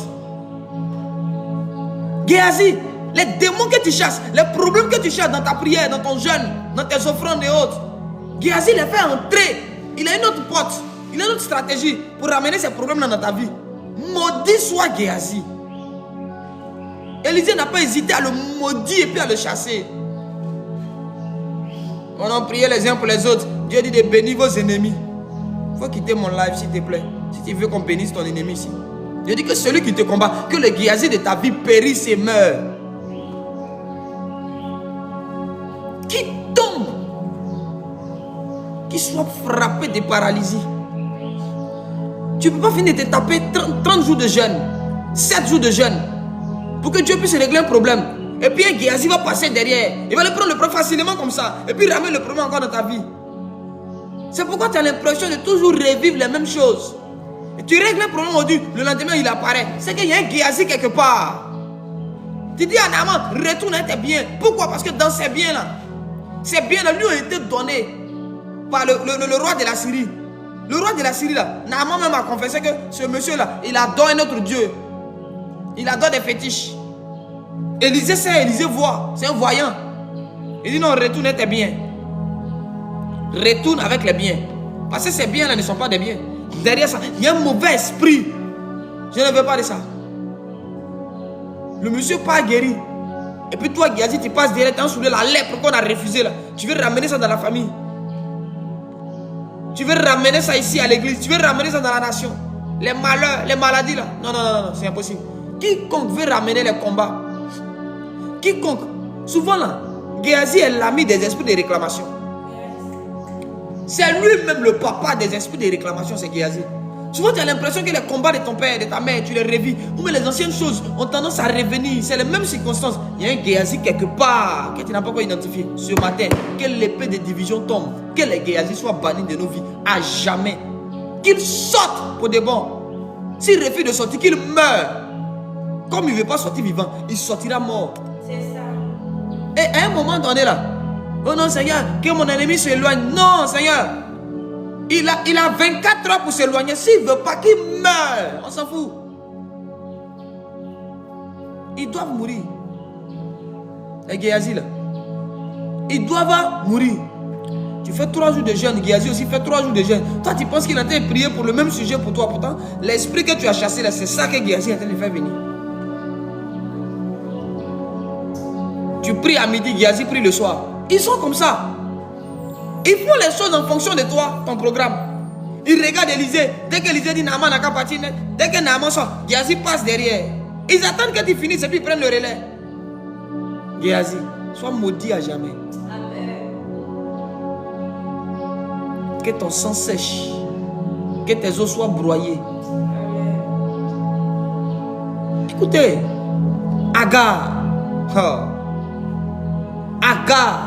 [SPEAKER 1] Géasi, les démons que tu chasses, les problèmes que tu chasses dans ta prière, dans ton jeûne, dans tes offrandes et autres. Géasi les fait entrer. Il a une autre porte. Il a une autre stratégie pour ramener ces problèmes dans ta vie. Maudit soit Géasi. Élisée n'a pas hésité à le maudire et puis à le chasser. On a prié les uns pour les autres. Dieu dit de bénir vos ennemis. Il faut quitter mon live s'il te plaît. Si tu veux qu'on bénisse ton ennemi ici. Dieu dit que celui qui te combat, que le Géasi de ta vie périsse et meurt. Qui tombe, qui soit frappé de paralysie. Tu ne peux pas finir de te taper 30 jours de jeûne, 7 jours de jeûne, pour que Dieu puisse régler un problème. Et puis un Géasi va passer derrière. Il va le prendre le problème facilement comme ça. Et puis ramener le problème encore dans ta vie. C'est pourquoi tu as l'impression de toujours revivre les mêmes choses. Et tu règles un problème aujourd'hui, le lendemain il apparaît. C'est qu'il y a un Géasi quelque part. Tu dis à Naaman, retourne à tes biens. Pourquoi? Parce que dans ces biens-là, ces biens-là lui ont été donnés par le roi de la Syrie. Le roi de la Syrie là, Naaman même a confessé que ce monsieur-là, il adore un autre Dieu. Il adore des fétiches. Élisée sait, Élisée voit, c'est un voyant. Il dit non, retourne tes biens. Retourne avec les biens. Parce que ces biens-là ne sont pas des biens. Derrière ça, il y a un mauvais esprit. Je ne veux pas de ça. Le monsieur pas guéri. Et puis toi, Géasi, tu passes directement sous la lèpre qu'on a refusé là. Tu veux ramener ça dans la famille. Tu veux ramener ça ici à l'église. Tu veux ramener ça dans la nation. Les malheurs, les maladies là. Non, c'est impossible. Quiconque veut ramener les combats. Quiconque. Souvent là, Géasi est l'ami des esprits de réclamation. C'est lui-même le papa des esprits de réclamation, c'est Géasi. Souvent tu as l'impression que les combats de ton père, de ta mère, tu les revis. Ou mais les anciennes choses ont tendance à revenir. C'est les mêmes circonstances. Il y a un Géasi quelque part que tu n'as pas encore identifié. Ce matin, que l'épée de division tombe. Que les Géasi soient bannis de nos vies à jamais. Qu'ils sortent pour de bon. S'il refuse de sortir, qu'il meure. Comme il ne veut pas sortir vivant, il sortira mort.
[SPEAKER 2] C'est ça.
[SPEAKER 1] Et à un moment donné là, oh non Seigneur, que mon ennemi s'éloigne. Non Seigneur, il a 24 heures pour s'éloigner. S'il ne veut pas qu'il meure, on s'en fout. Ils doivent mourir. Les Géasi là, ils doivent mourir. Tu fais 3 jours de jeûne, Géasi aussi fait 3 jours de jeûne. Toi tu penses qu'il est en train de prier pour le même sujet pour toi. Pourtant, l'esprit que tu as chassé là, c'est ça que Géasi est en train de faire venir. Tu pries à midi, Giazi prie le soir. Ils sont comme ça. Ils font les choses en fonction de toi, ton programme. Ils regardent Élisée. Dès qu'Élisée dit Naaman n'a qu'à partir, dès que Naaman sort, Giazi passe derrière. Ils attendent que tu finisses et puis ils prennent le relais. Giazi, sois maudit à jamais. Que ton sang sèche. Que tes os soient broyés. Écoutez, Agar. Agar.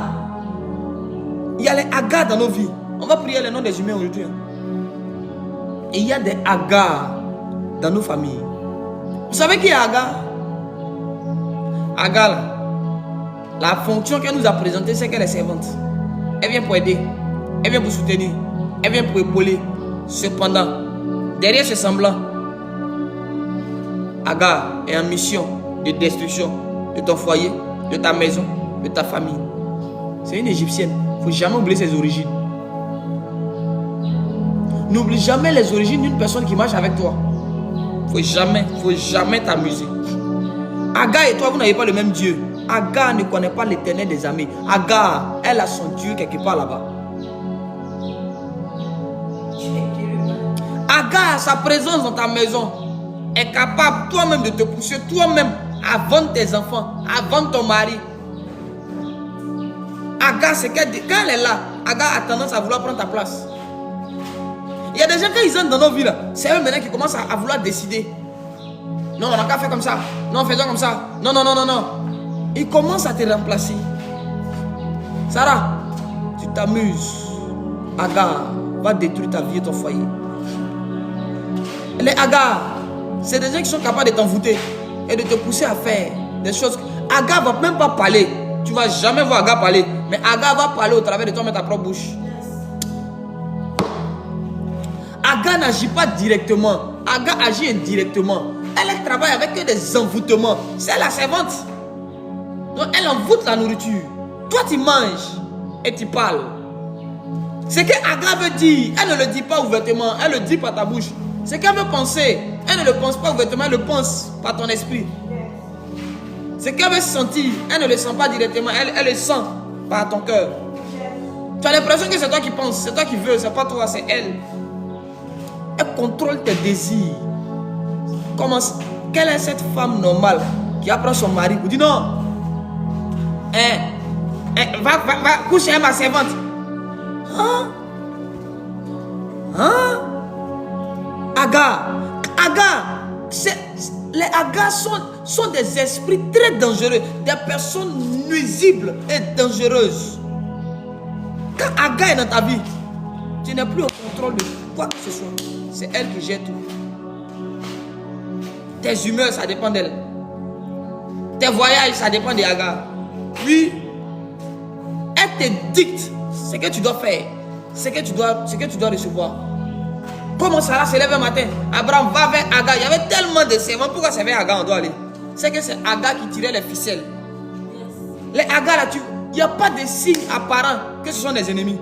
[SPEAKER 1] Il y a les Agar dans nos vies. On va prier le nom des humains aujourd'hui. Et il y a des Agar dans nos familles. Vous savez qui est Agar? Agar, là, la fonction qu'elle nous a présentée, c'est qu'elle est servante. Elle vient pour aider. Elle vient pour soutenir. Elle vient pour épauler. Cependant, derrière ce semblant, Agar est en mission de destruction de ton foyer, de ta maison, de ta famille. C'est une Égyptienne. Il ne faut jamais oublier ses origines. N'oublie jamais les origines d'une personne qui marche avec toi. Il ne faut jamais t'amuser. Agar et toi, vous n'avez pas le même Dieu. Agar ne connaît pas l'Éternel des armées. Agar, elle a son Dieu quelque part là-bas. Agar, sa présence dans ta maison est capable toi-même de te pousser, toi-même, à vendre tes enfants, à vendre ton mari. Agar, c'est quand elle est là, Agar a tendance à vouloir prendre ta place. Il y a des gens, quand ils entrent dans nos vies, c'est eux maintenant qui commencent à vouloir décider. Non, on n'a qu'à faire comme ça. Non, faisons comme ça. Non, non, non, non, non. Ils commencent à te remplacer. Sarah, tu t'amuses. Agar va détruire ta vie et ton foyer. Les Agar, c'est des gens qui sont capables de t'envoûter et de te pousser à faire des choses. Agar ne va même pas parler. Tu ne vas jamais voir Agar parler. Mais Agar va parler au travers de toi, mais ta propre bouche. Agar n'agit pas directement. Agar agit indirectement. Elle travaille avec des envoûtements. C'est la servante. Donc elle envoûte la nourriture. Toi tu manges et tu parles. Ce que Agar veut dire, elle ne le dit pas ouvertement. Elle le dit par ta bouche. Ce qu'elle veut penser, elle ne le pense pas ouvertement. Elle le pense par ton esprit. Ce qu'elle veut sentir, elle ne le sent pas directement. Elle le sent par ton cœur. Tu as l'impression que c'est toi qui penses. C'est toi qui veux. C'est pas toi, c'est elle. Elle contrôle tes désirs. Comment, quelle est cette femme normale qui apprend son mari pour dire non, va coucher avec ma servante. Agar, les Agar sont des esprits très dangereux, des personnes nuisibles et dangereuses. Quand Agar est dans ta vie, tu n'es plus au contrôle de quoi que ce soit. C'est elle qui gère tout. Tes humeurs, ça dépend d'elle. Tes voyages, ça dépend d'Agar. Oui, elle te dicte ce que tu dois faire, ce que tu dois recevoir. Comment Sarah se lève un matin, Abraham va vers Agar. Il y avait tellement de servants. Pourquoi c'est vers Agar on doit aller? C'est que c'est Agar qui tirait les ficelles. Les Agar là, il n'y a pas de signe apparent que ce sont des ennemis.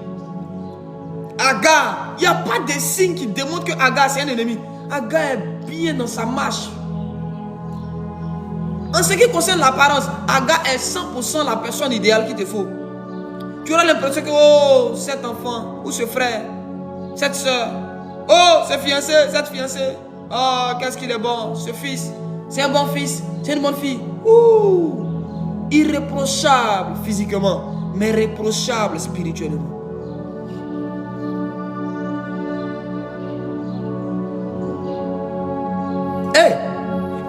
[SPEAKER 1] Agar, il n'y a pas de signe qui démontre que Agar c'est un ennemi. Agar est bien dans sa marche. En ce qui concerne l'apparence, Agar est 100% la personne idéale qu'il te faut. Tu auras l'impression que oh, cet enfant, ou ce frère, cette soeur, oh, ce fiancé, cette fiancée, oh, qu'est-ce qu'il est bon, ce fils, c'est un bon fils, c'est une bonne fille. Ouh, irréprochable physiquement, mais réprochable spirituellement.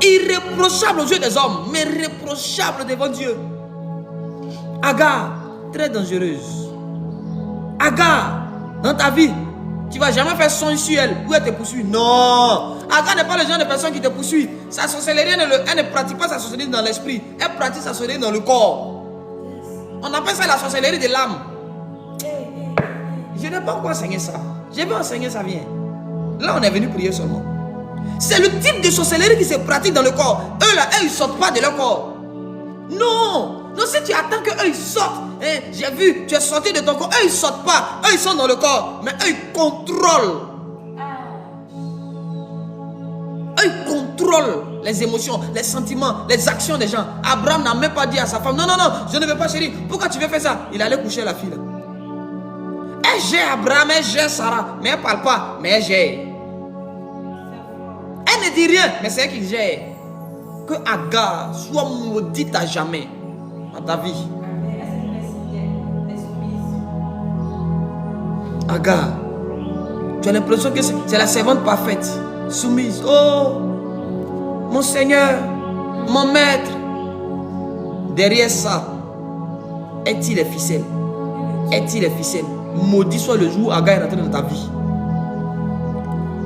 [SPEAKER 1] Irréprochable aux yeux des hommes, mais réprochable devant Dieu. Agar, très dangereuse. Agar, dans ta vie, tu ne vas jamais faire son sur elle ou elle te poursuit. Non. Agar n'est pas le genre de personne qui te poursuit. Sa sorcellerie, elle ne pratique pas sa sorcellerie dans l'esprit. Elle pratique sa sorcellerie dans le corps. On appelle ça la sorcellerie de l'âme. Je n'ai pas encore enseigné ça. Je vais enseigner, ça vient. Là, on est venu prier seulement. C'est le type de sorcellerie qui se pratique dans le corps. Eux là, ils ne sortent pas de leur corps. Non. Non, si tu attends qu'eux ils sortent, hein, j'ai vu, tu es sorti de ton corps. Eux ils ne sortent pas. Eux ils sont dans le corps. Mais eux ils contrôlent. Eux ils contrôlent. contrôle les émotions, les sentiments, les actions des gens. Abraham n'a même pas dit à sa femme, non, non, non, je ne veux pas chérie. Pourquoi tu veux faire ça? Il allait coucher la fille là. Elle gère Abraham, elle gère Sarah, mais elle ne parle pas, mais elle gère. Elle ne dit rien, mais c'est elle qui gère. Que Agar soit maudite à jamais dans ta vie. Agar, tu as l'impression que c'est la servante parfaite, soumise. Oh, mon Seigneur, mon maître. Derrière ça, est-il les ficelles? Est-il les ficelles? Maudit soit le jour où Agar est rentré dans ta vie.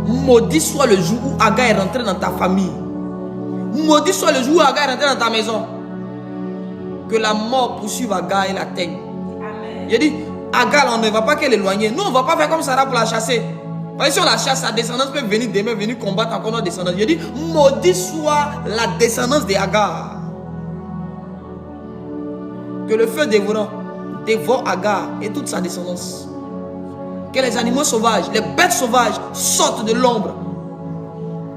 [SPEAKER 1] Maudit soit le jour où Agar est rentré dans ta famille. Maudit soit le jour où Agar est rentré dans ta maison. Que la mort poursuive Agar et l'atteigne. Il a dit, Agar, on ne va pas qu'elle éloigne. Nous, on ne va pas faire comme Sarah pour la chasser. Parce que si on la chasse, sa descendance peut venir demain, venir combattre encore notre descendance. Il a dit, maudit soit la descendance de Agar. Que le feu dévorant dévore Agar et toute sa descendance. Que les animaux sauvages, les bêtes sauvages sortent de l'ombre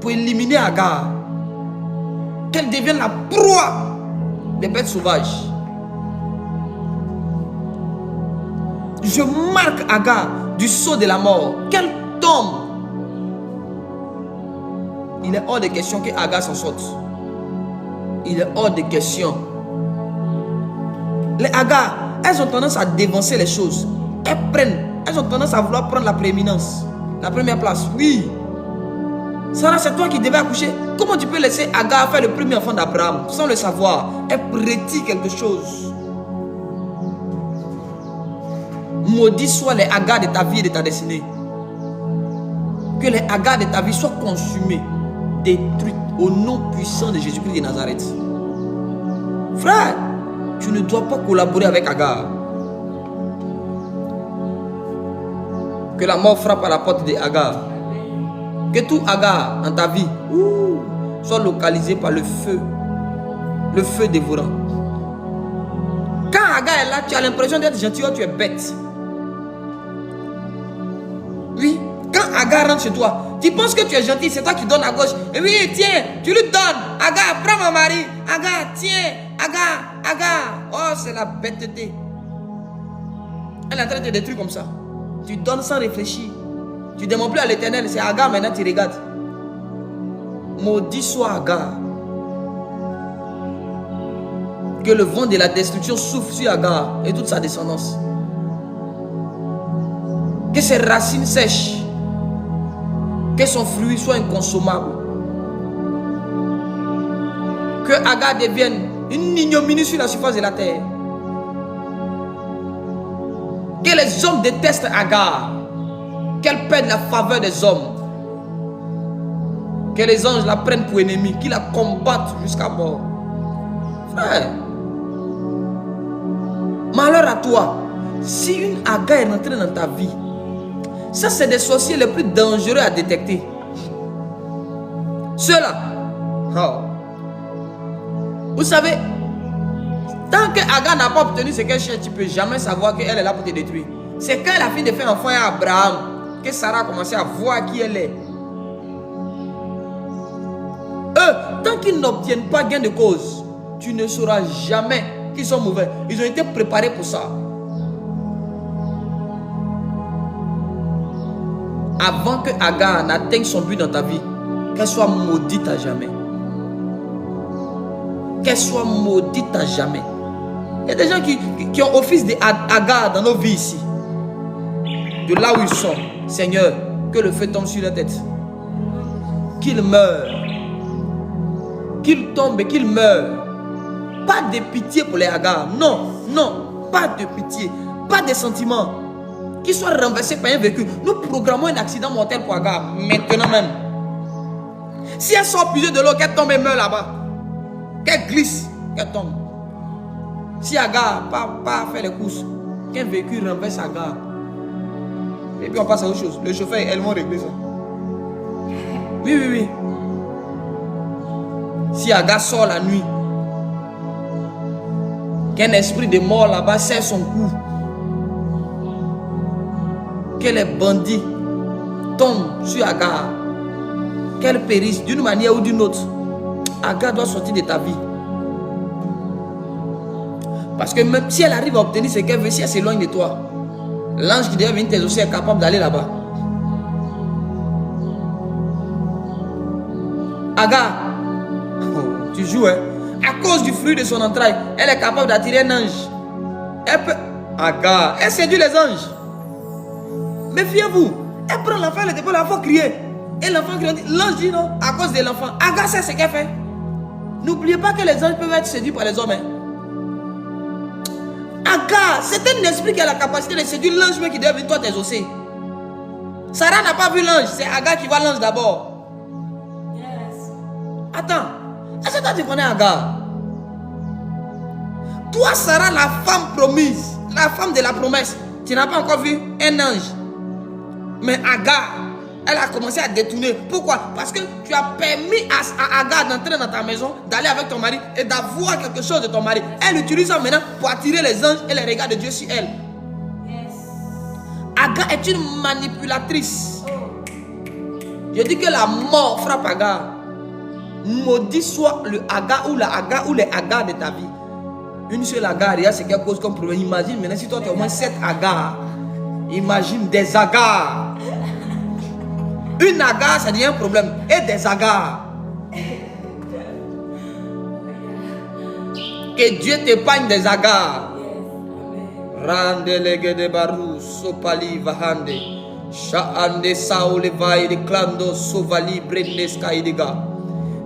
[SPEAKER 1] pour éliminer Agar. Qu'elle devienne la proie des bêtes sauvages. Je marque Agar du sceau de la mort. Qu'elle tombe. Il est hors de question que Agar s'en sorte. Il est hors de question. Les Agar, elles ont tendance à dévancer les choses. Elles ont tendance à vouloir prendre la prééminence. La première place, oui. Sarah, c'est toi qui devais accoucher. Comment tu peux laisser Agar faire le premier enfant d'Abraham sans le savoir? Elle prédit quelque chose. Maudit soient les Agar de ta vie et de ta destinée. Que les Agar de ta vie soient consumés, détruits au nom puissant de Jésus-Christ de Nazareth. Frère, tu ne dois pas collaborer avec Agar. Que la mort frappe à la porte de Agar. Que tout Agar dans ta vie soit localisé par le feu dévorant. Quand Agar est là, tu as l'impression d'être gentil ou tu es bête. Oui, quand Agar rentre chez toi, tu penses que tu es gentil, c'est toi qui donnes à gauche. Et oui, tiens, tu lui donnes. Agar, prends mon mari. Agar, tiens. Agar. Oh, c'est la bêteté. Elle est en train de te détruire comme ça. Tu donnes sans réfléchir. Tu ne demandes plus à l'Éternel, c'est Agar, maintenant tu regardes. Maudit soit Agar. Que le vent de la destruction souffle sur Agar et toute sa descendance. Que ses racines sèchent. Que son fruit soit inconsommable. Que Agar devienne une ignominie sur la surface de la terre. Que les hommes détestent Agar. Qu'elle perde la faveur des hommes. Que les anges la prennent pour ennemie. Qu'ils la combattent jusqu'à mort. Frère. Malheur à toi. Si une Agar est rentrée dans ta vie, ça c'est des sorciers les plus dangereux à détecter. Ceux-là. Oh. Vous savez, tant que Agar n'a pas obtenu ce qu'elle cherche, tu ne peux jamais savoir qu'elle est là pour te détruire. C'est quand elle a fini de faire enfant à Abraham que Sarah a commencé à voir qui elle est. Eux, tant qu'ils n'obtiennent pas gain de cause, tu ne sauras jamais qu'ils sont mauvais. Ils ont été préparés pour ça. Avant que Agar n'atteigne son but dans ta vie, qu'elle soit maudite à jamais. Qu'elle soit maudite à jamais. Il y a des gens qui ont office d'Agar dans nos vies ici. De là où ils sont. Seigneur, que le feu tombe sur leur tête. Qu'ils meurent. Qu'ils tombent et qu'ils meurent. Pas de pitié pour les Agar. Non, non, pas de pitié. Pas de sentiments. Qu'ils soient renversés par un véhicule. Nous programmons un accident mortel pour Agar. Maintenant même. Si elle sort puiser de l'eau, qu'elle tombe et meurt là-bas. Qu'elle glisse, qu'elle tombe. Si Agar pas fait les courses, qu'un véhicule renverse Agar. Et puis on passe à autre chose. Le chauffeur, elles vont régler ça. Oui. Si Agar sort la nuit, qu'un esprit de mort là-bas serre son cou, que les bandits tombent sur Agar, qu'elle périsse d'une manière ou d'une autre. Agar doit sortir de ta vie. Parce que même si elle arrive à obtenir ce qu'elle veut, si elle s'éloigne de toi, l'ange qui devait venir t'exaucer est capable d'aller là-bas. Agar, tu joues, hein? À cause du fruit de son entraille, elle est capable d'attirer un ange. Elle peut... Agar, elle séduit les anges. Méfiez-vous. Elle prend l'enfant, elle dépose la fois crier. Et l'enfant crie, l'ange dit non, à cause de l'enfant. Agar sait ce qu'elle fait. N'oubliez pas que les anges peuvent être séduits par les hommes. Hein? Agar, c'est un esprit qui a la capacité de séduire l'ange qui doit venir toi t'exaucer. Sarah n'a pas vu l'ange, c'est Agar qui voit l'ange d'abord.
[SPEAKER 2] Yes.
[SPEAKER 1] Attends, est-ce que toi tu connais Agar? Toi, Sarah, la femme promise, la femme de la promesse, tu n'as pas encore vu un ange. Mais Agar, elle a commencé à détourner. Pourquoi? Parce que tu as permis à Agar d'entrer dans ta maison, d'aller avec ton mari et d'avoir quelque chose de ton mari. Elle utilise ça maintenant pour attirer les anges et les regards de Dieu sur elle.
[SPEAKER 2] Yes.
[SPEAKER 1] Agar est une manipulatrice. Je dis que la mort frappe Agar. Maudit soit le Agar ou la Agar ou les Agar de ta vie. Une seule Agar, il y a ce qu'elle cause comme problème. Imagine maintenant si toi tu as au moins 7 Agar. Imagine des Agar. Une Agar, ça devient un problème. Et des Agar. Que Dieu t'épargne des Agar. Rande lege de baru, sopali vahande. Shaande saole vai de clando, sovali brendes kaidega.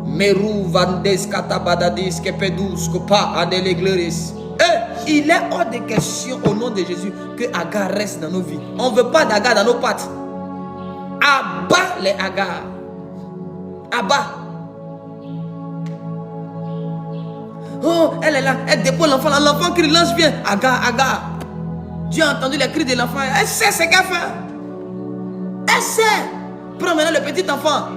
[SPEAKER 1] Meru vandes katabadadis kepedus kopa adele glorious. Il est hors de question au nom de Jésus que Agar reste dans nos vies. On ne veut pas d'Agar dans nos pattes. Abat les Agar. Abat. Oh, elle est là, elle dépose l'enfant. L'enfant crie, l'ange vient. Agar, Agar. Dieu a entendu les cris de l'enfant. Elle sait ce qu'elle fait. Elle sait. Prends maintenant le petit enfant.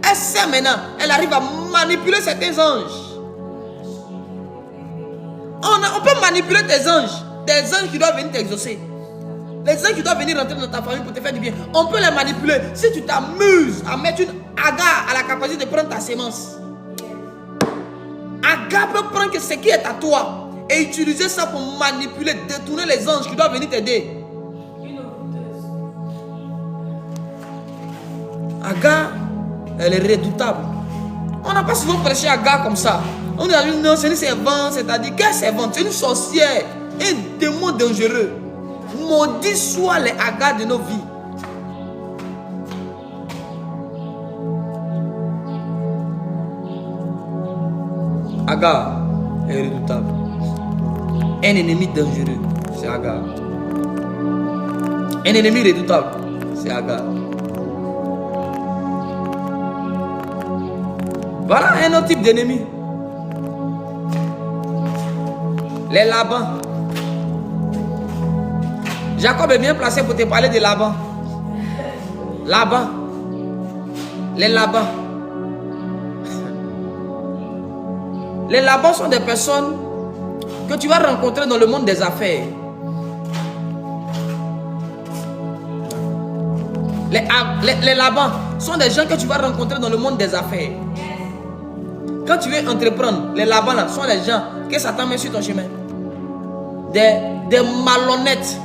[SPEAKER 1] Elle sait maintenant. Elle arrive à manipuler certains anges. On peut manipuler tes anges. Des anges qui doivent venir t'exaucer. Les anges qui doivent venir rentrer dans ta famille pour te faire du bien. On peut les manipuler. Si tu t'amuses à mettre une Agar à la capacité de prendre ta sémence. Agar peut prendre ce qui est à toi et utiliser ça pour manipuler, détourner les anges qui doivent venir t'aider.
[SPEAKER 2] Une ovulteuse.
[SPEAKER 1] Agar, elle est redoutable. On n'a pas souvent prêché Agar comme ça. On a dit non, c'est une servante, c'est-à-dire qu'elle est servante, c'est une sorcière, un démon dangereux. Maudit soit les Agar de nos vies. Agar est redoutable. Un ennemi dangereux, c'est Agar. Un ennemi redoutable, c'est Agar. Voilà un autre type d'ennemi. Les Laban. Jacob est bien placé pour te parler de Laban. Laban. Les Laban. Les Laban sont des personnes que tu vas rencontrer dans le monde des affaires. Les Laban sont des gens que tu vas rencontrer dans le monde des affaires. Quand tu veux entreprendre, les Laban là sont des gens que Satan met sur ton chemin. Des malhonnêtes.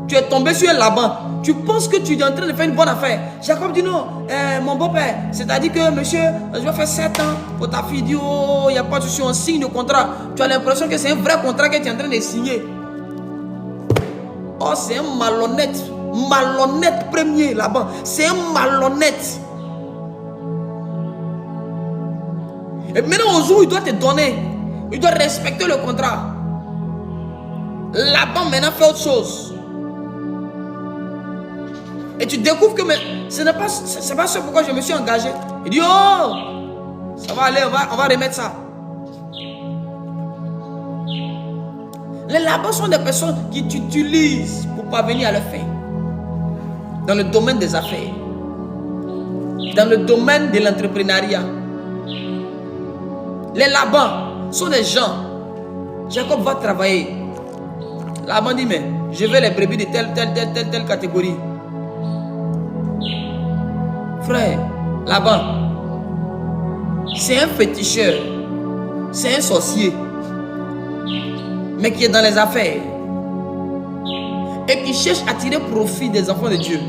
[SPEAKER 1] Tu es tombé sur un Laban. Tu penses que tu es en train de faire une bonne affaire. Jacob dit non, mon beau-père, c'est-à-dire que monsieur, je vais faire 7 ans pour ta fille. Dit oh, il n'y a pas de souci, on signe le contrat. Tu as l'impression que c'est un vrai contrat que tu es en train de signer. Oh, c'est un malhonnête. Malhonnête premier là-bas. C'est un malhonnête. Et maintenant, au jour où il doit te donner, il doit respecter le contrat. Laban maintenant fait autre chose. Et tu découvres que c'est pas ce pourquoi je me suis engagé. Il dit oh, ça va aller, on va remettre ça. Les Laban sont des personnes qui t'utilisent pour parvenir à leur fin. Dans le domaine des affaires. Dans le domaine de l'entrepreneuriat. Les Laban sont des gens. Jacob va travailler. Laban dit mais je veux les brebis de telle catégorie. Frère, Laban, c'est un féticheur, c'est un sorcier, mais qui est dans les affaires et qui cherche à tirer profit des enfants de Dieu.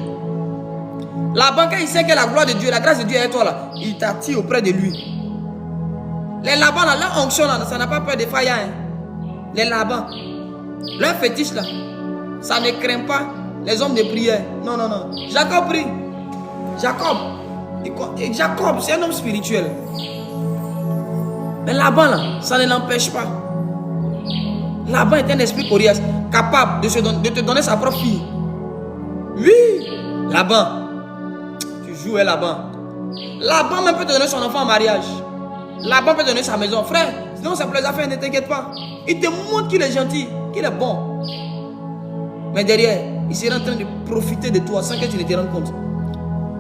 [SPEAKER 1] Laban, quand il sait que la gloire de Dieu, la grâce de Dieu est toi là, il t'attire auprès de lui. Les Laban là, leur onction là, ça n'a pas peur de faillir. Hein. Les Laban, leur fétiche là, ça ne craint pas les hommes de prière. Non, non, non. Jacob prie. Jacob, c'est un homme spirituel. Mais Laban là, ça ne l'empêche pas. Laban est un esprit coriace, capable de te donner sa propre fille. Oui, Laban, tu joues à Laban. Laban même peut te donner son enfant en mariage. Laban peut te donner sa maison. Frère, sinon ça plaît les affaires, ne t'inquiète pas. Il te montre qu'il est gentil, qu'il est bon. Mais derrière, il sera en train de profiter de toi sans que tu ne te rendes compte.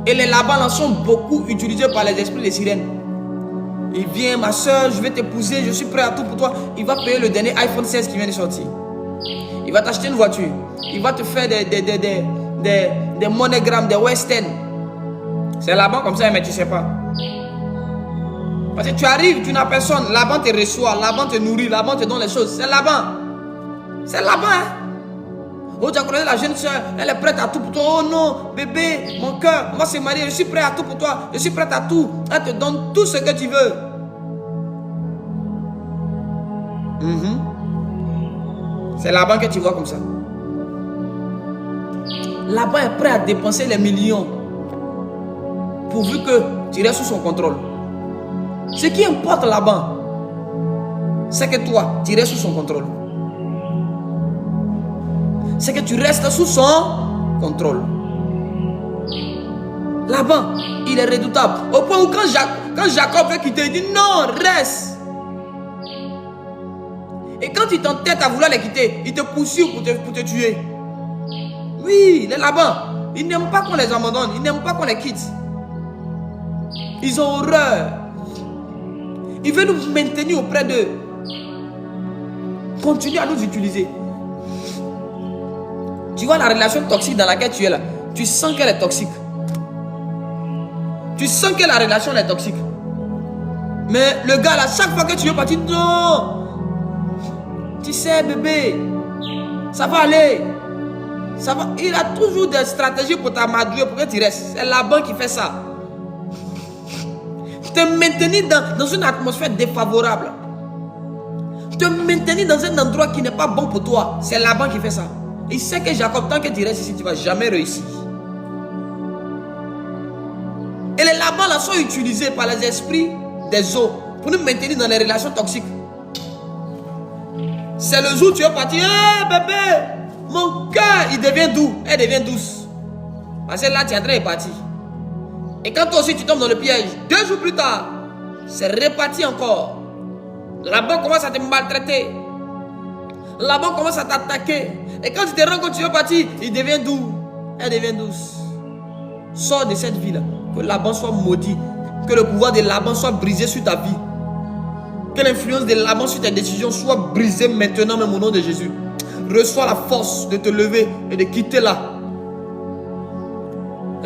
[SPEAKER 1] Et les Laban là sont beaucoup utilisés par les esprits de sirènes. Il vient, ma soeur, je vais t'épouser, je suis prêt à tout pour toi. Il va payer le dernier iPhone 16 qui vient de sortir. Il va t'acheter une voiture. Il va te faire des monogrammes, des western. C'est Laban comme ça, mais tu ne sais pas. Parce que tu arrives, tu n'as personne. Laban te reçoit, Laban te nourrit, Laban te donne les choses. C'est Laban. C'est Laban, hein? Oh, tu as connu la jeune soeur, elle est prête à tout pour toi. Oh non, bébé, mon cœur, on va se marier, je suis prêt à tout pour toi. Je suis prête à tout. Elle te donne tout ce que tu veux. C'est Laban que tu vois comme ça. Laban est prêt à dépenser les millions pourvu que tu restes sous son contrôle. Ce qui importe Laban, c'est que toi, tu restes sous son contrôle. C'est que tu restes sous son contrôle. Laban, il est redoutable. Au point où quand Jacob veut quitter, il dit non, reste. Et quand il t'entête à vouloir les quitter, il te poursuit pour te tuer. Oui, les Laban, ils n'aiment pas qu'on les abandonne, ils n'aiment pas qu'on les quitte. Ils ont horreur. Ils veulent nous maintenir auprès d'eux. Continue à nous utiliser. Tu vois la relation toxique dans laquelle tu es là. Tu sens qu'elle est toxique. Tu sens que la relation est toxique. Mais le gars là, chaque fois que tu veux partir, non. Tu sais bébé, ça va aller. Ça va. Il a toujours des stratégies pour t'amadouer, pour que tu restes. C'est Laban qui fait ça. Te maintenir dans une atmosphère défavorable. Te maintenir dans un endroit qui n'est pas bon pour toi. C'est Laban qui fait ça. Il sait que Jacob, tant que tu restes ici, tu ne vas jamais réussir. Et les Laban là sont utilisés par les esprits des eaux pour nous maintenir dans les relations toxiques. C'est le jour où tu es parti. Hey, bébé, mon cœur, il devient doux. Elle devient douce. Parce que là, tu es en train de partir. Et quand toi aussi tu tombes dans le piège, 2 jours plus tard, c'est reparti encore. Laban commence à te maltraiter. Laban commence à t'attaquer. Et quand tu te rends compte que tu veux partir, il devient doux. Elle devient douce. Sors de cette vie-là. Que Laban soit maudit. Que le pouvoir de Laban soit brisé sur ta vie. Que l'influence de Laban sur tes décisions soit brisée maintenant, même au nom de Jésus. Reçois la force de te lever et de quitter là.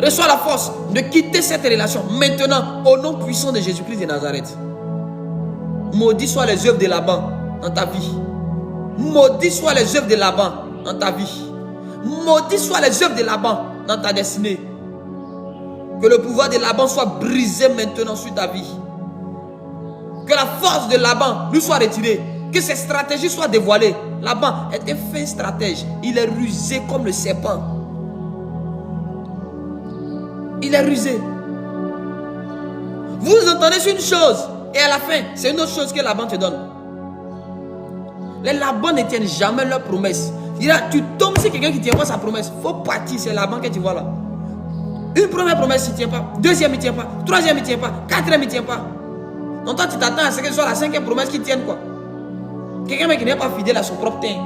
[SPEAKER 1] Reçois la force de quitter cette relation maintenant au nom puissant de Jésus-Christ de Nazareth. Maudit soient les œuvres de Laban dans ta vie. Maudit soient les œuvres de Laban dans ta vie. Maudit soient les œuvres de Laban dans ta destinée. Que le pouvoir de Laban soit brisé maintenant sur ta vie. Que la force de Laban lui soit retirée. Que ses stratégies soient dévoilées. Laban est un fin stratège. Il est rusé comme le serpent. Il est rusé. Vous entendez sur une chose et à la fin, c'est une autre chose que Laban te donne. Les Laban ne tiennent jamais leurs promesses. Tu tombes sur quelqu'un qui ne tient pas sa promesse. Il faut partir, c'est Laban que tu vois là. Une première promesse, il ne tient pas. Deuxième, il ne tient pas. Troisième, il ne tient pas. Quatrième, il ne tient pas. Donc toi, tu t'attends à ce que ce soit la 5e promesse qui tienne quoi. Quelqu'un qui n'est pas fidèle à son propre teint.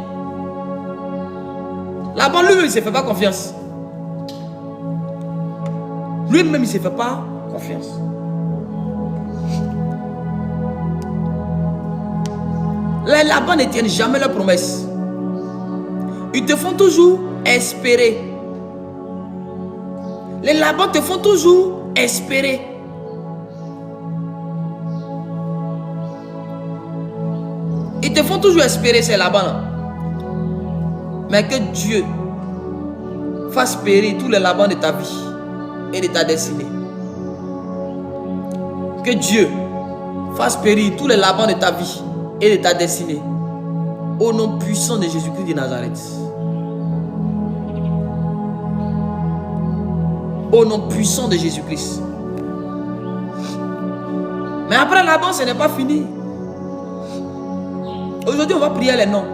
[SPEAKER 1] Laban, lui-même, il ne se fait pas confiance. Lui-même, il ne se fait pas confiance. Les Laban ne tiennent jamais leurs promesses. Ils te font toujours espérer. Les Laban te font toujours espérer. Ils te font toujours espérer, c'est là-bas. Là. Mais que Dieu fasse périr tous les labans de ta vie et de ta destinée. Que Dieu fasse périr tous les labans de ta vie et de ta destinée. Au nom puissant de Jésus-Christ de Nazareth. Au nom puissant de Jésus-Christ. Mais après Laban, ce n'est pas fini. Aujourd'hui, on va prier les noms.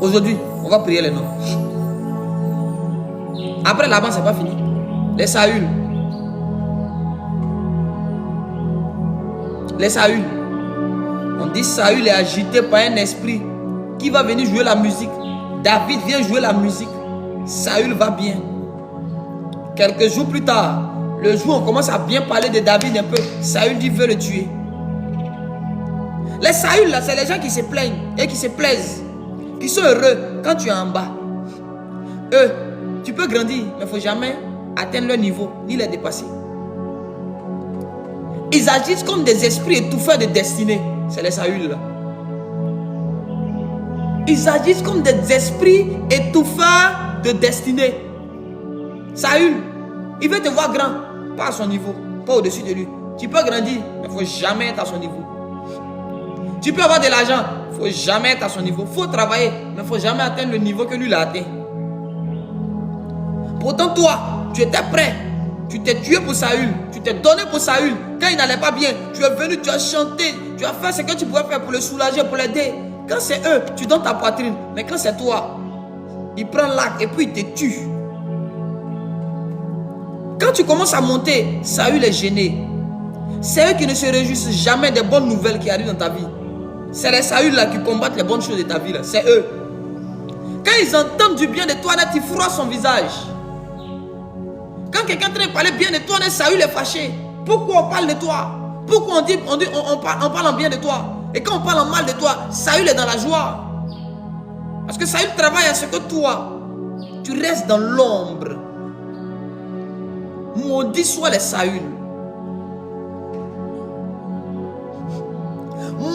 [SPEAKER 1] Aujourd'hui, on va prier les noms. Après Laban, ce n'est pas fini. Les Saül. Les Saül. On dit Saül est agité par un esprit qui va venir jouer la musique. David vient jouer la musique. Saül va bien. Quelques jours plus tard, le jour où on commence à bien parler de David un peu, Saül dit veut le tuer. Les Saül là, c'est les gens qui se plaignent et qui se plaisent, qui sont heureux quand tu es en bas. Eux, tu peux grandir, mais il ne faut jamais atteindre leur niveau, ni les dépasser. Ils agissent comme des esprits étouffeurs de destinée. C'est les Saül là. Ils agissent comme des esprits étouffeurs de destinée. Saül, il veut te voir grand, pas à son niveau, pas au-dessus de lui. Tu peux grandir, mais il ne faut jamais être à son niveau. Tu peux avoir de l'argent, il ne faut jamais être à son niveau. Il faut travailler, mais il ne faut jamais atteindre le niveau que lui a atteint. Pourtant, toi, tu étais prêt. Tu t'es tué pour Saül. Tu t'es donné pour Saül. Quand il n'allait pas bien, tu es venu, tu as chanté. Tu as fait ce que tu pouvais faire pour le soulager, pour l'aider. Quand c'est eux, tu donnes ta poitrine. Mais quand c'est toi, il prend l'acte et puis il te tue. Quand tu commences à monter, Saül est gêné. C'est eux qui ne se réjouissent jamais des bonnes nouvelles qui arrivent dans ta vie. C'est les Saül là qui combattent les bonnes choses de ta vie. C'est eux. Quand ils entendent du bien de toi, net, ils froissent son visage. Quand quelqu'un est en train de parler bien de toi, net, Saül est fâché. Pourquoi on parle de toi? Pourquoi on parle en bien de toi? Et quand on parle en mal de toi, Saül est dans la joie. Parce que Saül travaille à ce que toi, tu restes dans l'ombre. Maudit soit les Saül.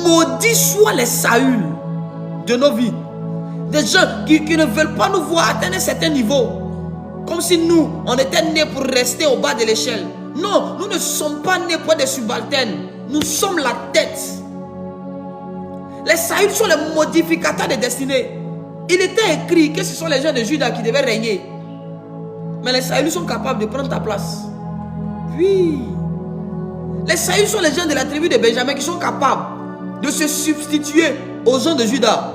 [SPEAKER 1] Maudit soit les Saül de nos vies. Des gens qui ne veulent pas nous voir atteindre un certain niveau. Comme si nous, on était nés pour rester au bas de l'échelle. Non, nous ne sommes pas nés pour des subalternes. Nous sommes la tête. Les Saül sont les modificateurs des destinées. Il était écrit que ce sont les gens de Juda qui devaient régner. Mais les Saül sont capables de prendre ta place. Oui. Les Saül sont les gens de la tribu de Benjamin qui sont capables de se substituer aux gens de Juda.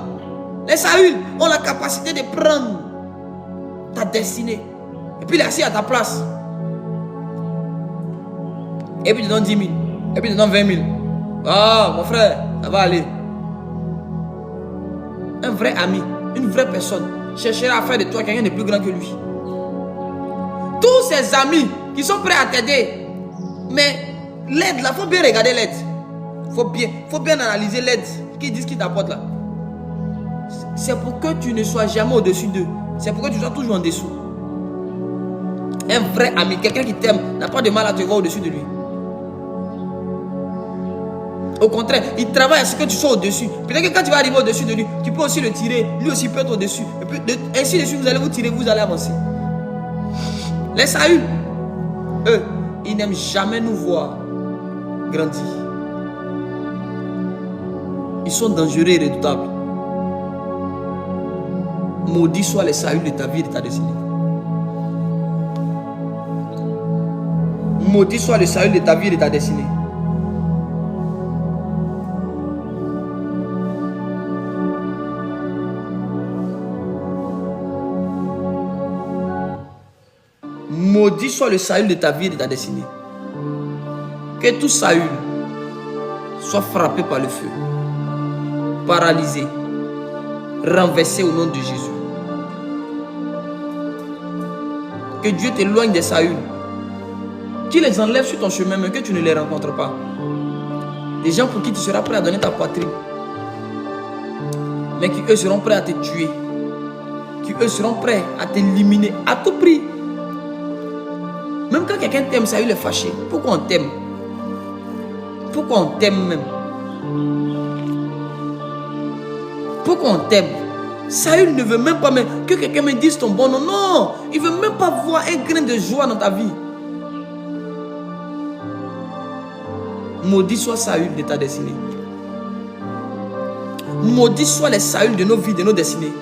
[SPEAKER 1] Les Saül ont la capacité de prendre ta destinée. Et puis il est assis à ta place. Et puis il te donne 10 000. Et puis il te donne 20 000. Ah, mon frère, ça va aller. Un vrai ami, une vraie personne cherchera à faire de toi quelqu'un de plus grand que lui. Tous ces amis qui sont prêts à t'aider. Mais l'aide là, il faut bien regarder l'aide. Il faut bien analyser l'aide qu'ils disent qu'ils t'apportent là. C'est pour que tu ne sois jamais au-dessus d'eux. C'est pour que tu sois toujours en dessous. Un vrai ami, quelqu'un qui t'aime, n'a pas de mal à te voir au-dessus de lui. Au contraire, il travaille à ce que tu sois au-dessus. Peut-être que quand tu vas arriver au-dessus de lui, tu peux aussi le tirer. Lui aussi peut être au-dessus. Et puis ainsi de suite, vous allez vous tirer, vous allez avancer. Les Saül, eux, ils n'aiment jamais nous voir grandir. Ils sont dangereux et redoutables. Maudit soit les Saül de ta vie et de ta destinée. Maudit soit le Saül de ta vie et de ta destinée. Maudit soit le Saül de ta vie et de ta destinée. Que tout Saül soit frappé par le feu, paralysé, renversé au nom de Jésus. Que Dieu t'éloigne des Saül, qu'il les enlève sur ton chemin, mais que tu ne les rencontres pas. Des gens pour qui tu seras prêt à donner ta poitrine, mais qui eux seront prêts à te tuer, qui eux seront prêts à t'éliminer à tout prix. Même quand quelqu'un t'aime, Saül est fâché. Pourquoi on t'aime? Pourquoi on t'aime même? Pourquoi on t'aime? Saül ne veut même pas que quelqu'un me dise ton bon nom. Non, il ne veut même pas voir un grain de joie dans ta vie. Maudit soit Saül de ta destinée. Maudit soit les Saül de nos vies, de nos destinées.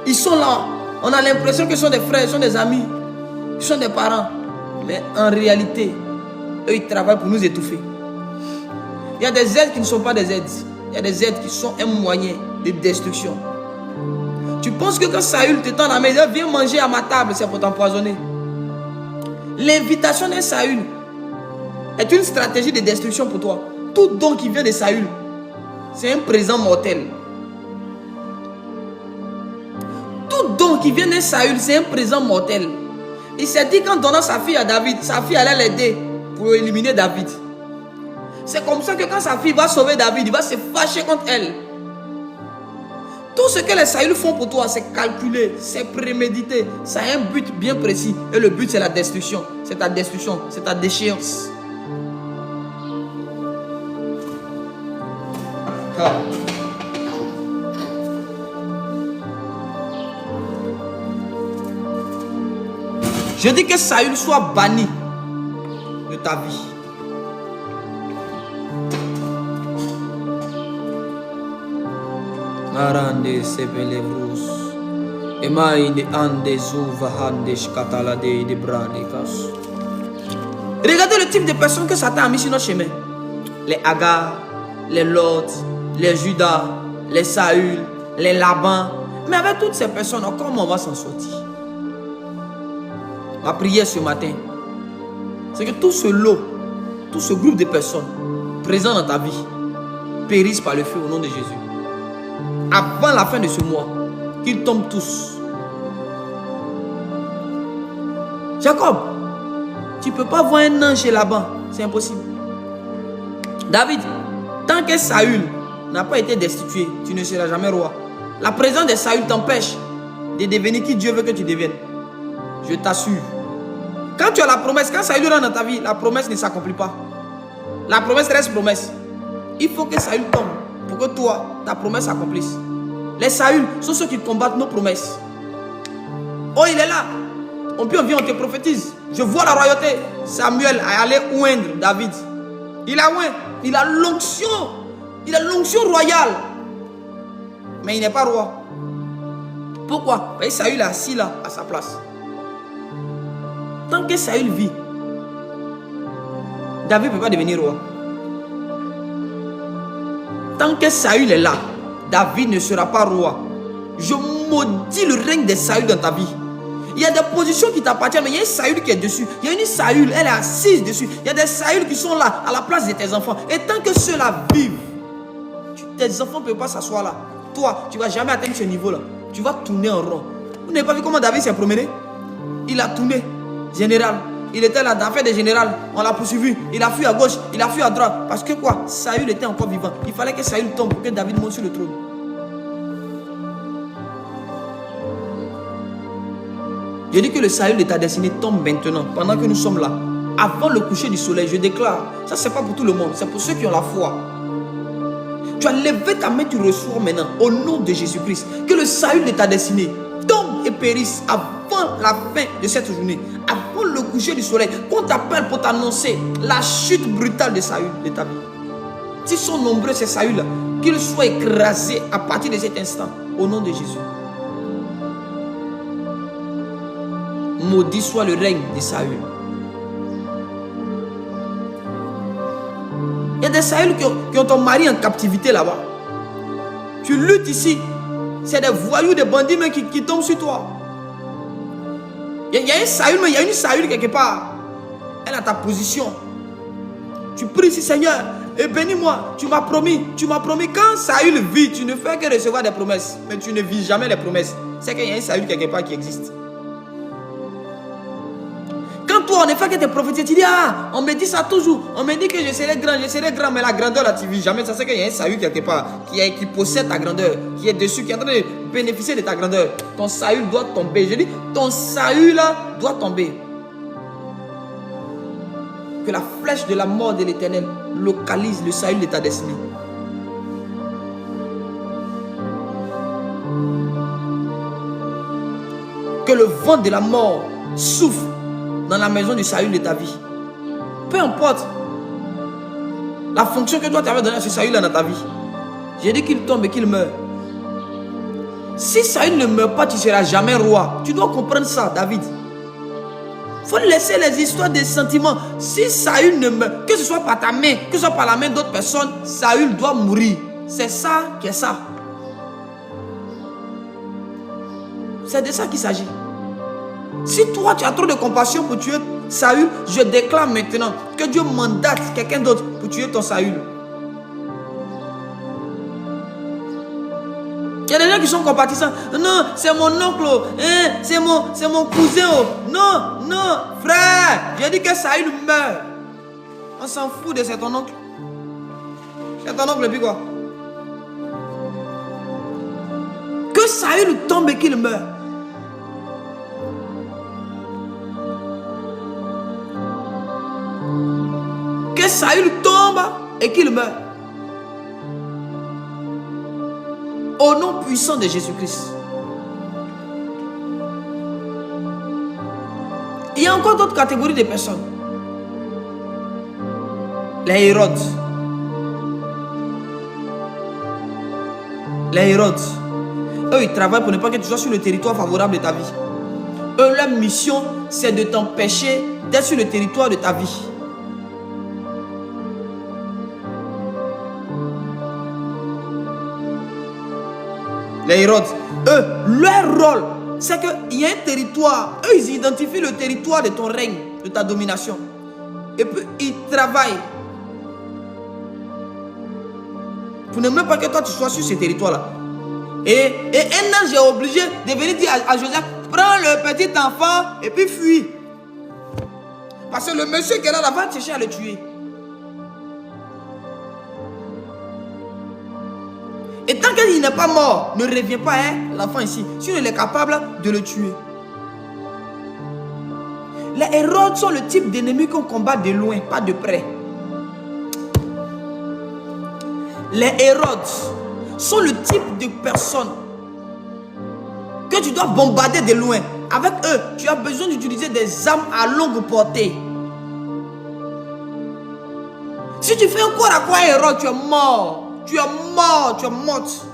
[SPEAKER 1] Ils sont là. On a l'impression que ce sont des frères, ce sont des amis, ce sont des parents. Mais en réalité, eux, ils travaillent pour nous étouffer. Il y a des aides qui ne sont pas des aides. Il y a des aides qui sont un moyen de destruction. Tu penses que quand Saül te tend la main, viens manger à ma table, c'est pour t'empoisonner. L'invitation d'un Saül est une stratégie de destruction pour toi. Tout don qui vient de Saül, c'est un présent mortel. Tout don qui vient de Saül, c'est un présent mortel. Il s'est dit qu'en donnant sa fille à David, sa fille allait l'aider pour éliminer David. C'est comme ça que quand sa fille va sauver David, il va se fâcher contre elle. Tout ce que les Saül font pour toi, c'est calculé, c'est prémédité. Ça a un but bien précis. Et le but, c'est la destruction. C'est ta destruction, c'est ta déchéance. Ah. Je dis que Saül soit banni de ta vie. Marande sepelevrus. Emainde ande zuva hande shkatalade de branikas. Regardez le type de personnes que Satan a mis sur notre chemin. Les Agar, les Lot, les Judas, les Saül, les Laban. Mais avec toutes ces personnes, comment on va s'en sortir? Ma prière ce matin, c'est que tout ce lot, tout ce groupe de personnes présents dans ta vie périssent par le feu au nom de Jésus. Avant la fin de ce mois, qu'ils tombent tous. Jacob, tu ne peux pas voir un ange chez Laban, c'est impossible. David, tant que Saül n'a pas été destitué, tu ne seras jamais roi. La présence de Saül t'empêche de devenir qui Dieu veut que tu deviennes. Je t'assure. Quand tu as la promesse, quand Saül rentre dans ta vie, la promesse ne s'accomplit pas. La promesse reste promesse. Il faut que Saül tombe pour que toi, ta promesse s'accomplisse. Les Saül sont ceux qui combattent nos promesses. Oh, il est là. On vient, on te prophétise. Je vois la royauté. Samuel est allé oindre David. Il a oint. Il a l'onction. Il a l'onction royale. Mais il n'est pas roi. Pourquoi? Parce que Saül est assis là, à sa place. Tant que Saül vit, David ne peut pas devenir roi. Tant que Saül est là, David ne sera pas roi. Je maudis le règne de Saül dans ta vie. Il y a des positions qui t'appartiennent, mais il y a un Saül qui est dessus. Il y a une Saül, elle est assise dessus. Il y a des Saül qui sont là, à la place de tes enfants. Et tant que ceux-là vivent, tes enfants ne peuvent pas s'asseoir là. Toi, tu ne vas jamais atteindre ce niveau-là. Tu vas tourner en rond. Vous n'avez pas vu comment David s'est promené? Il a tourné. Général. Il était là dans l'affaire des généraux. On l'a poursuivi. Il a fui à gauche. Il a fui à droite. Parce que quoi? Saül était encore vivant. Il fallait que Saül tombe pour que David monte sur le trône. Je dis que le Saül de ta destinée tombe maintenant. Pendant que nous sommes là. Avant le coucher du soleil. Je déclare. Ça, c'est pas pour tout le monde. C'est pour ceux qui ont la foi. Tu as levé ta main. Tu reçois maintenant. Au nom de Jésus-Christ. Que le Saül de ta destinée tombe et périsse avant la fin de cette journée. Avant le coucher du soleil, qu'on t'appelle pour t'annoncer la chute brutale de Saül de ta vie. S'ils sont nombreux ces Saül, qu'ils soient écrasés à partir de cet instant, au nom de Jésus. Maudit soit le règne de Saül. Il y a des Saül qui ont ton mari en captivité là-bas. Tu luttes ici, c'est des voyous, des bandits mais qui tombent sur toi. Il y a un Saül, mais il y a une Saül quelque part. Elle a ta position. Tu pries ici, Seigneur, et bénis-moi. Tu m'as promis. Quand Saül vit, tu ne fais que recevoir des promesses. Mais tu ne vis jamais les promesses. C'est qu'il y a un Saül quelque part qui existe. Quand toi, on ne fait que te prophétiser, tu dis, ah, on me dit ça toujours. On me dit que je serai grand, mais la grandeur là, tu ne vis jamais. Ça, c'est qu'il y a un Saül quelque part qui possède ta grandeur, qui est dessus, qui est en train de bénéficier de ta grandeur. Ton Saül doit tomber. Je dis, ton Saül là doit tomber. Que la flèche de la mort de l'Éternel localise le Saül de ta destinée. que le vent de la mort souffle dans la maison du Saül de ta vie. Peu importe la fonction que toi tu avais donnée à ce Saül dans ta vie. J'ai dit qu'il tombe et qu'il meurt. Si Saül ne meurt pas, tu ne seras jamais roi. Tu dois comprendre ça, David. Il faut laisser les histoires des sentiments. Si Saül ne meurt, que ce soit par ta main, que ce soit par la main d'autres personnes, Saül doit mourir. C'est ça qui est ça. C'est de ça qu'il s'agit. Si toi tu as trop de compassion pour tuer Saül, je déclare maintenant que Dieu mandate quelqu'un d'autre pour tuer ton Saül. Il y a des gens qui sont compatissants. Non, c'est mon oncle, hein, c'est mon cousin. Non, non, frère, j'ai dit que Saül meurt. On s'en fout de c'est ton oncle. C'est ton oncle et puis quoi? Que Saül tombe et qu'il meurt. Que Saül tombe et qu'il meurt. Au nom puissant de Jésus-Christ. Il y a encore d'autres catégories de personnes. Les Hérodes. Les Hérodes. Eux, ils travaillent pour ne pas que tu sois sur le territoire favorable de ta vie. Eux, leur mission, c'est de t'empêcher d'être sur le territoire de ta vie. Les Hérodes, eux, leur rôle, c'est qu'il y a un territoire. Eux, ils identifient le territoire de ton règne, de ta domination. Et puis, ils travaillent pour ne même pas que toi, tu sois sur ce territoire-là. Et un ange est obligé de venir dire à Joseph, prends le petit enfant et puis fuis. Parce que le monsieur qui est là va chercher à le tuer. Et tant qu'il n'est pas mort, ne reviens pas, hein, l'enfant ici. Sinon, il est capable de le tuer. Les Hérodes sont le type d'ennemis qu'on combat de loin, pas de près. Les Hérodes sont le type de personnes que tu dois bombarder de loin. Avec eux, tu as besoin d'utiliser des armes à longue portée. Si tu fais un corps à corps à Hérode, tu es mort. Tu es mort, tu es morte.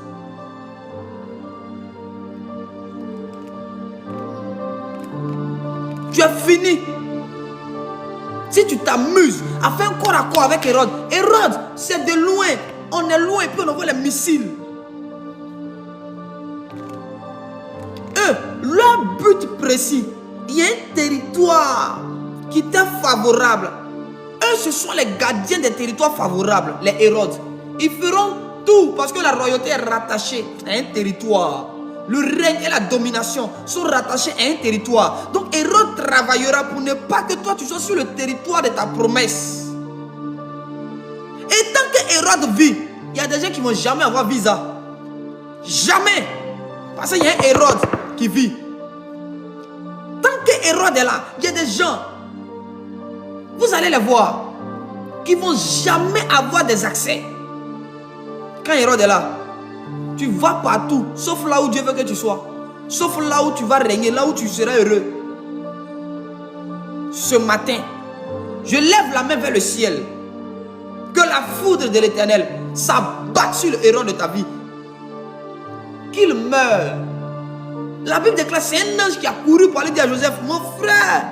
[SPEAKER 1] Tu es fini. Si tu t'amuses à faire un corps à corps avec Hérode, Hérode, c'est de loin. On est loin et puis on envoie les missiles. Eux, leur but précis, il y a un territoire qui t'est favorable. Eux, ce sont les gardiens des territoires favorables, les Hérodes. Ils feront tout parce que la royauté est rattachée à un territoire. Le règne et la domination sont rattachés à un territoire. Donc Hérode travaillera pour ne pas que toi tu sois sur le territoire de ta promesse. Et tant que Hérode vit, il y a des gens qui ne vont jamais avoir visa. Jamais. Parce qu'il y a un Hérode qui vit. Tant que Hérode est là, il y a des gens, vous allez les voir, qui ne vont jamais avoir des accès. Quand Hérode est là, tu vas partout, sauf là où Dieu veut que tu sois. Sauf là où tu vas régner, là où tu seras heureux. Ce matin, je lève la main vers le ciel. Que la foudre de l'Éternel s'abatte sur le Hérode de ta vie. Qu'il meure. La Bible déclare, c'est un ange qui a couru pour aller dire à Joseph, mon frère,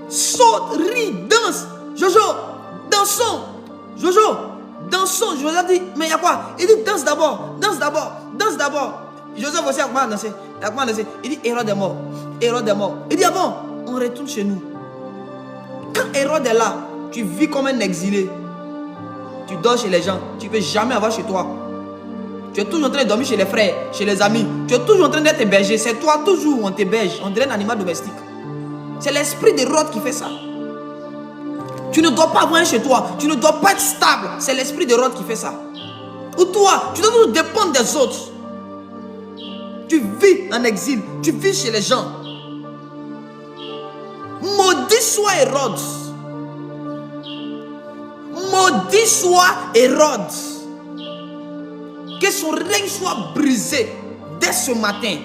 [SPEAKER 1] saute, ris, danse. Jojo, dansons. Jojo, dansons. Joseph dit, mais il y a quoi? Il dit, danse d'abord, danse d'abord, danse d'abord. Joseph aussi a commencé à danser. Il dit, Hérode est mort. Hérode est mort. Il dit, ah bon, on retourne chez nous. Quand Hérode est là, tu vis comme un exilé. Tu dors chez les gens, tu ne peux jamais avoir chez toi. Tu es toujours en train de dormir chez les frères, chez les amis. Tu es toujours en train d'être hébergé. C'est toi toujours où on t'héberge. On dirait un animal domestique. C'est l'esprit d'Hérode qui fait ça. Tu ne dois pas avoir un chez toi. Tu ne dois pas être stable. C'est l'esprit d'Hérode qui fait ça. Ou toi, tu dois toujours dépendre des autres. Tu vis en exil. Tu vis chez les gens. Maudit soit Hérode. Maudit soit Hérode. Que son règne soit brisé dès ce matin.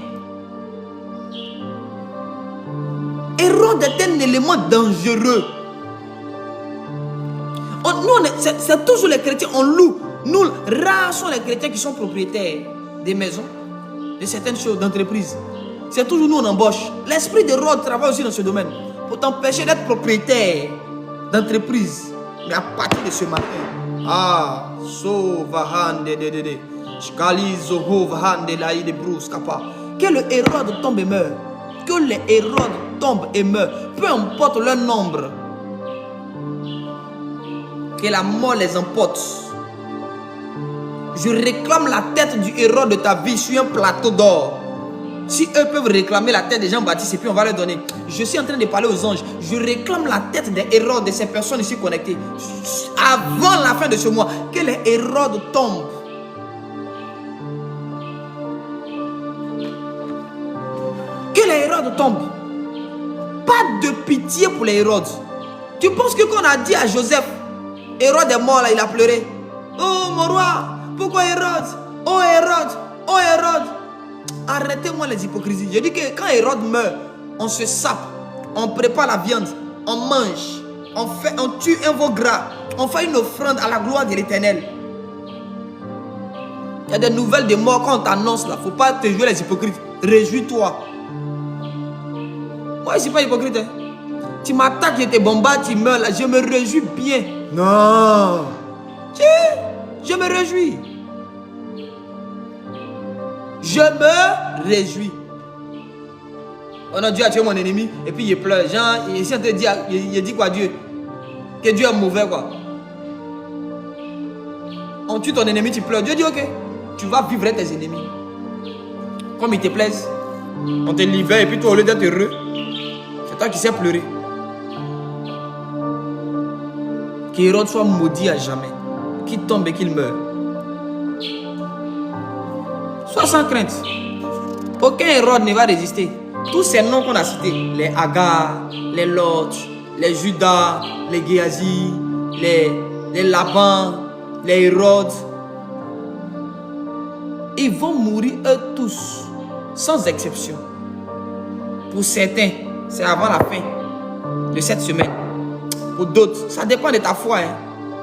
[SPEAKER 1] Hérode est un élément dangereux. C'est toujours les chrétiens, on loue. Nous, rares sont les chrétiens qui sont propriétaires des maisons, de certaines choses, d'entreprises. C'est toujours nous, on embauche. L'esprit d'Hérode travaille aussi dans ce domaine pour t'empêcher d'être propriétaire d'entreprise. Mais à partir de ce matin, que le Hérode tombe et meurt. Que les Hérodes tombent et meurent. Peu importe leur nombre. Que la mort les emporte. Je réclame la tête du Hérode de ta vie sur un plateau d'or. Si eux peuvent réclamer la tête des Jean-Baptiste et puis on va leur donner. Je suis en train de parler aux anges. Je réclame la tête des Hérodes, de ces personnes ici connectées. Avant la fin de ce mois, que les Hérodes tombent. Que les Hérodes tombent. Pas de pitié pour les Hérodes. Tu penses que quand on a dit à Joseph, Hérode est mort là, il a pleuré. Oh mon roi, pourquoi Hérode? Oh Hérode, oh Hérode. Arrêtez-moi les hypocrisies. Je dis que quand Hérode meurt, on se sape, on prépare la viande, on mange, on tue un veau gras, on fait une offrande à la gloire de l'Éternel. Il y a des nouvelles de mort quand on t'annonce là. Faut pas te jouer les hypocrites. Réjouis-toi. Moi je ne suis pas hypocrite. Hein. Tu m'attaques, je te bombarde, tu meurs là. Je me réjouis bien. Non. Je me réjouis. Je me réjouis. On a Dieu a tué mon ennemi et puis il pleure. Jean, il dit quoi Dieu? Que Dieu est mauvais quoi. On tue ton ennemi, tu pleures. Dieu dit ok, tu vas vivre avec tes ennemis. Comme il te plaise. On te libère et puis toi au lieu d'être heureux, c'est toi qui sais pleurer. Qu'Hérode soit maudit à jamais. Qu'il tombe et qu'il meure. Sois sans crainte. Aucun Hérode ne va résister. Tous ces noms qu'on a cités, les Agar, les Lot, les Judas, les Géasi, les Laban, les Hérodes, ils vont mourir eux tous, sans exception. Pour certains, c'est avant la fin de cette semaine. Pour d'autres, ça dépend de ta foi. Hein.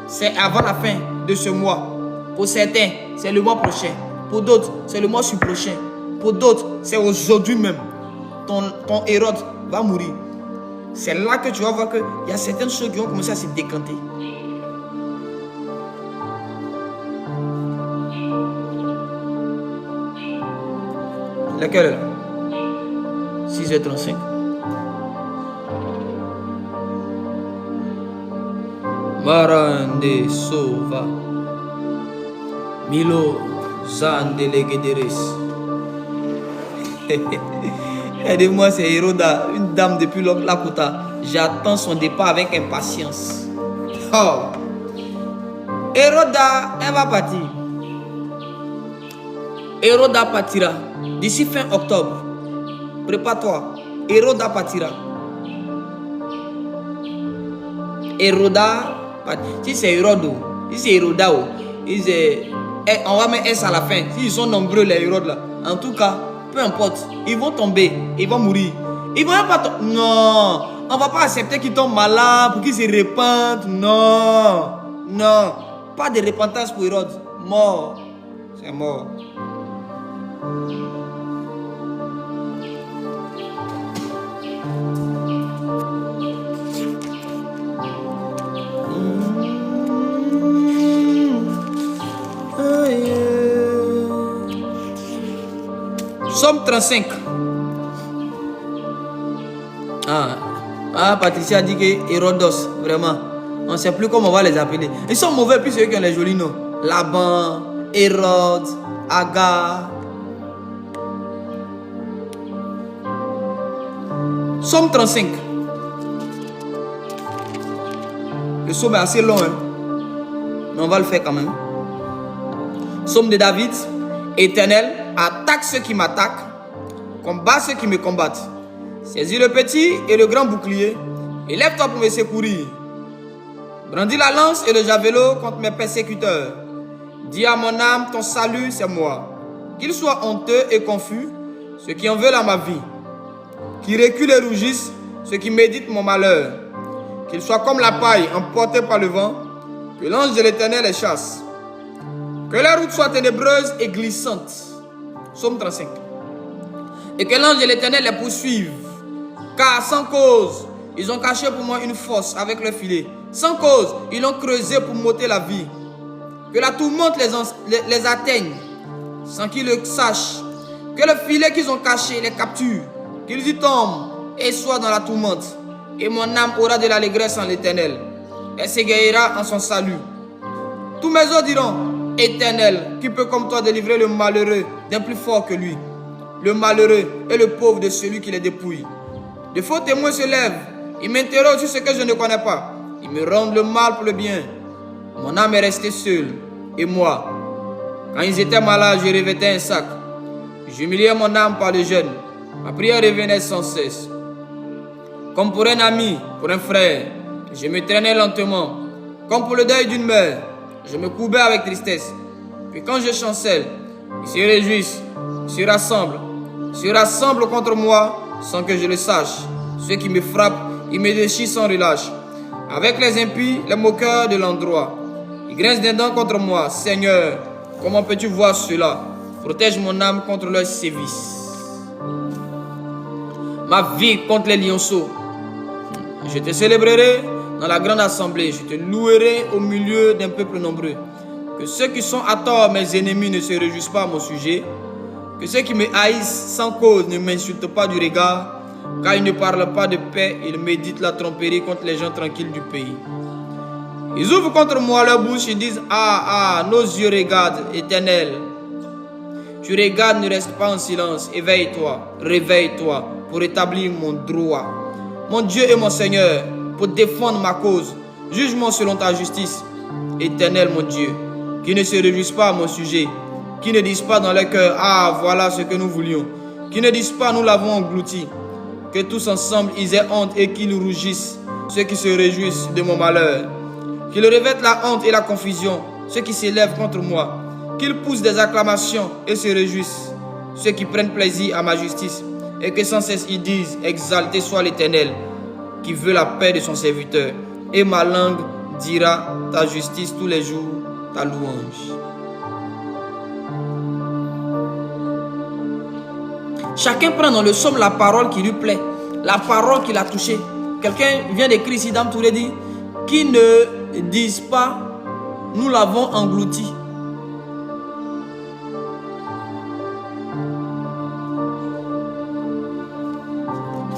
[SPEAKER 1] C'est avant la fin de ce mois. Pour certains, c'est le mois prochain. Pour d'autres, c'est le mois prochain. Pour d'autres, c'est aujourd'hui même. Ton Hérode va mourir. C'est là que tu vas voir qu'il y a certaines choses qui vont commencer à se décanter. Laquelle est là? 6h35. Marande Sova Milo Zandelegederes. Aidez-moi, c'est Héroda, une dame depuis Lakota. J'attends son départ avec impatience. Oh. Héroda, elle va partir. Héroda partira d'ici fin octobre. Prépare-toi. Héroda partira. Héroda, si c'est Hérode, si c'est Héroda, on va mettre S à la fin. S'ils sont nombreux les Hérodes là, en tout cas, peu importe, ils vont tomber, ils vont mourir. Ils vont pas tomber. Non, on va pas accepter qu'ils tombent malades pour qu'ils se répandent. Non, non, pas de repentance pour Hérode. Mort, c'est mort. Somme 35. Patricia dit que Hérodos, vraiment, on ne sait plus comment on va les appeler. Ils sont mauvais, puis ceux qui ont les jolis noms. Laban, Hérode, Agar. Somme 35. Le somme est assez long, hein? Mais on va le faire quand même. Somme de David. Éternel, attaque ceux qui m'attaquent, combat ceux qui me combattent. Saisis le petit et le grand bouclier, et lève-toi pour me secourir. Brandis la lance et le javelot contre mes persécuteurs. Dis à mon âme, ton salut, c'est moi. Qu'ils soient honteux et confus, ceux qui en veulent à ma vie. Qui reculent et rougissent, ceux qui méditent mon malheur, qu'ils soient comme la paille emportée par le vent, que l'ange de l'Éternel les chasse. Que la route soit ténébreuse et glissante. Psaume 35. Et que l'ange de l'Éternel les poursuive. Car sans cause, ils ont caché pour moi une fosse avec leur filet. Sans cause, ils l'ont creusé pour m'ôter la vie. Que la tourmente les atteigne, sans qu'ils le sachent. Que le filet qu'ils ont caché les capture. Qu'ils y tombent et soient dans la tourmente. Et mon âme aura de l'allégresse en l'Éternel. Elle s'égayera en son salut. Tous mes os diront, Éternel, qui peut comme toi délivrer le malheureux d'un plus fort que lui? Le malheureux et le pauvre de celui qui les dépouille. De faux témoins se lèvent. Ils m'interrogent sur ce que je ne connais pas. Ils me rendent le mal pour le bien. Mon âme est restée seule. Et moi, quand ils étaient malades, je revêtais un sac. J'humiliais mon âme par le jeûne. Ma prière revenait sans cesse. Comme pour un ami, pour un frère, je me traînais lentement. Comme pour le deuil d'une mère, je me courbais avec tristesse. Puis quand je chancelle, ils se réjouissent, se rassemblent contre moi sans que je le sache. Ceux qui me frappent, ils me déchirent sans relâche. Avec les impies, les moqueurs de l'endroit. Ils grincent des dents contre moi. Seigneur, comment peux-tu voir cela? Protège mon âme contre leurs sévices. Ma vie contre les lionceaux. Je te célébrerai dans la grande assemblée. Je te louerai au milieu d'un peuple nombreux. Que ceux qui sont à tort, mes ennemis, ne se réjouissent pas à mon sujet. Que ceux qui me haïssent sans cause ne m'insultent pas du regard. Car ils ne parlent pas de paix, ils méditent la tromperie contre les gens tranquilles du pays. Ils ouvrent contre moi leur bouche et disent, ah, nos yeux regardent, Éternel. Tu regardes, ne reste pas en silence, éveille-toi, réveille-toi pour établir mon droit. Mon Dieu et mon Seigneur, pour défendre ma cause, juge-moi selon ta justice. Éternel mon Dieu, qui ne se réjouissent pas à mon sujet, qui ne disent pas dans leur cœur, ah, voilà ce que nous voulions, qui ne disent pas, nous l'avons englouti. Que tous ensemble ils aient honte et qu'ils rougissent, ceux qui se réjouissent de mon malheur. Qu'ils revêtent la honte et la confusion, ceux qui s'élèvent contre moi. Qu'ils poussent des acclamations et se réjouissent, ceux qui prennent plaisir à ma justice. Et que sans cesse ils disent, exalté soit l'Éternel, qui veut la paix de son serviteur. Et ma langue dira ta justice tous les jours, ta louange. Chacun prend dans le psaume la parole qui lui plaît, la parole qui l'a touché. Quelqu'un vient d'écrire ici, Dame Touré dit, qui ne disent pas, nous l'avons englouti.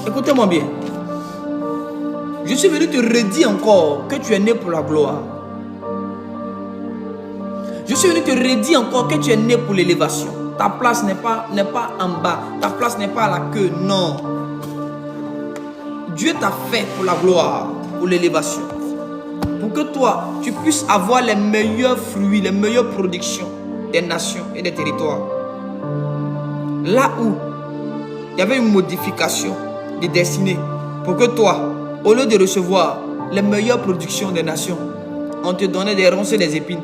[SPEAKER 1] Écoutez-moi bien. Je suis venu te redire encore que tu es né pour la gloire. Je suis venu te redire encore que tu es né pour l'élévation. Ta place n'est pas en bas. Ta place n'est pas à la queue. Non. Dieu t'a fait pour la gloire, pour l'élévation. Pour que toi, tu puisses avoir les meilleurs fruits, les meilleures productions des nations et des territoires. Là où il y avait une modification de destinée. Pour que toi, au lieu de recevoir les meilleures productions des nations, on te donnait des ronces et des épines.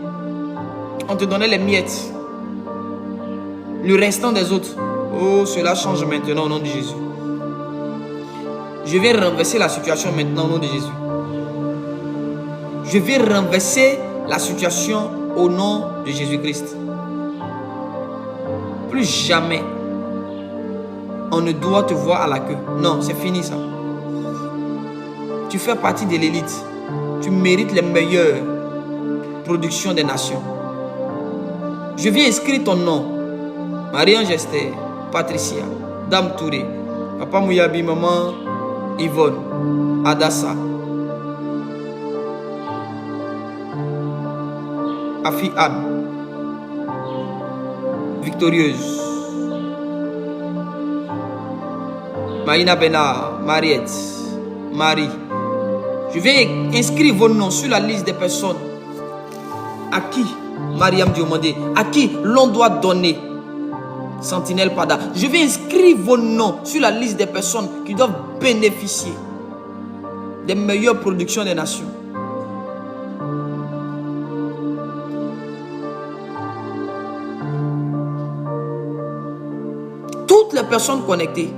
[SPEAKER 1] On te donnait les miettes. Le restant des autres. Oh, cela change maintenant au nom de Jésus. Je vais renverser la situation maintenant au nom de Jésus. Je vais renverser la situation au nom de Jésus-Christ. Plus jamais on ne doit te voir à la queue. Non, c'est fini ça. Tu fais partie de l'élite. Tu mérites les meilleures productions des nations. Je viens inscrire ton nom. Marie-Ange Esther, Patricia, Dame Touré, Papa Mouyabi, Maman Yvonne, Adassa, Afi Anne, Victorieuse, Maïna Benard, Mariette, Marie. Je vais inscrire vos noms sur la liste des personnes à qui Mariam Diomandé, à qui l'on doit donner Sentinelle Pada. Je vais inscrire vos noms sur la liste des personnes qui doivent bénéficier des meilleures productions des nations. Toutes les personnes connectées,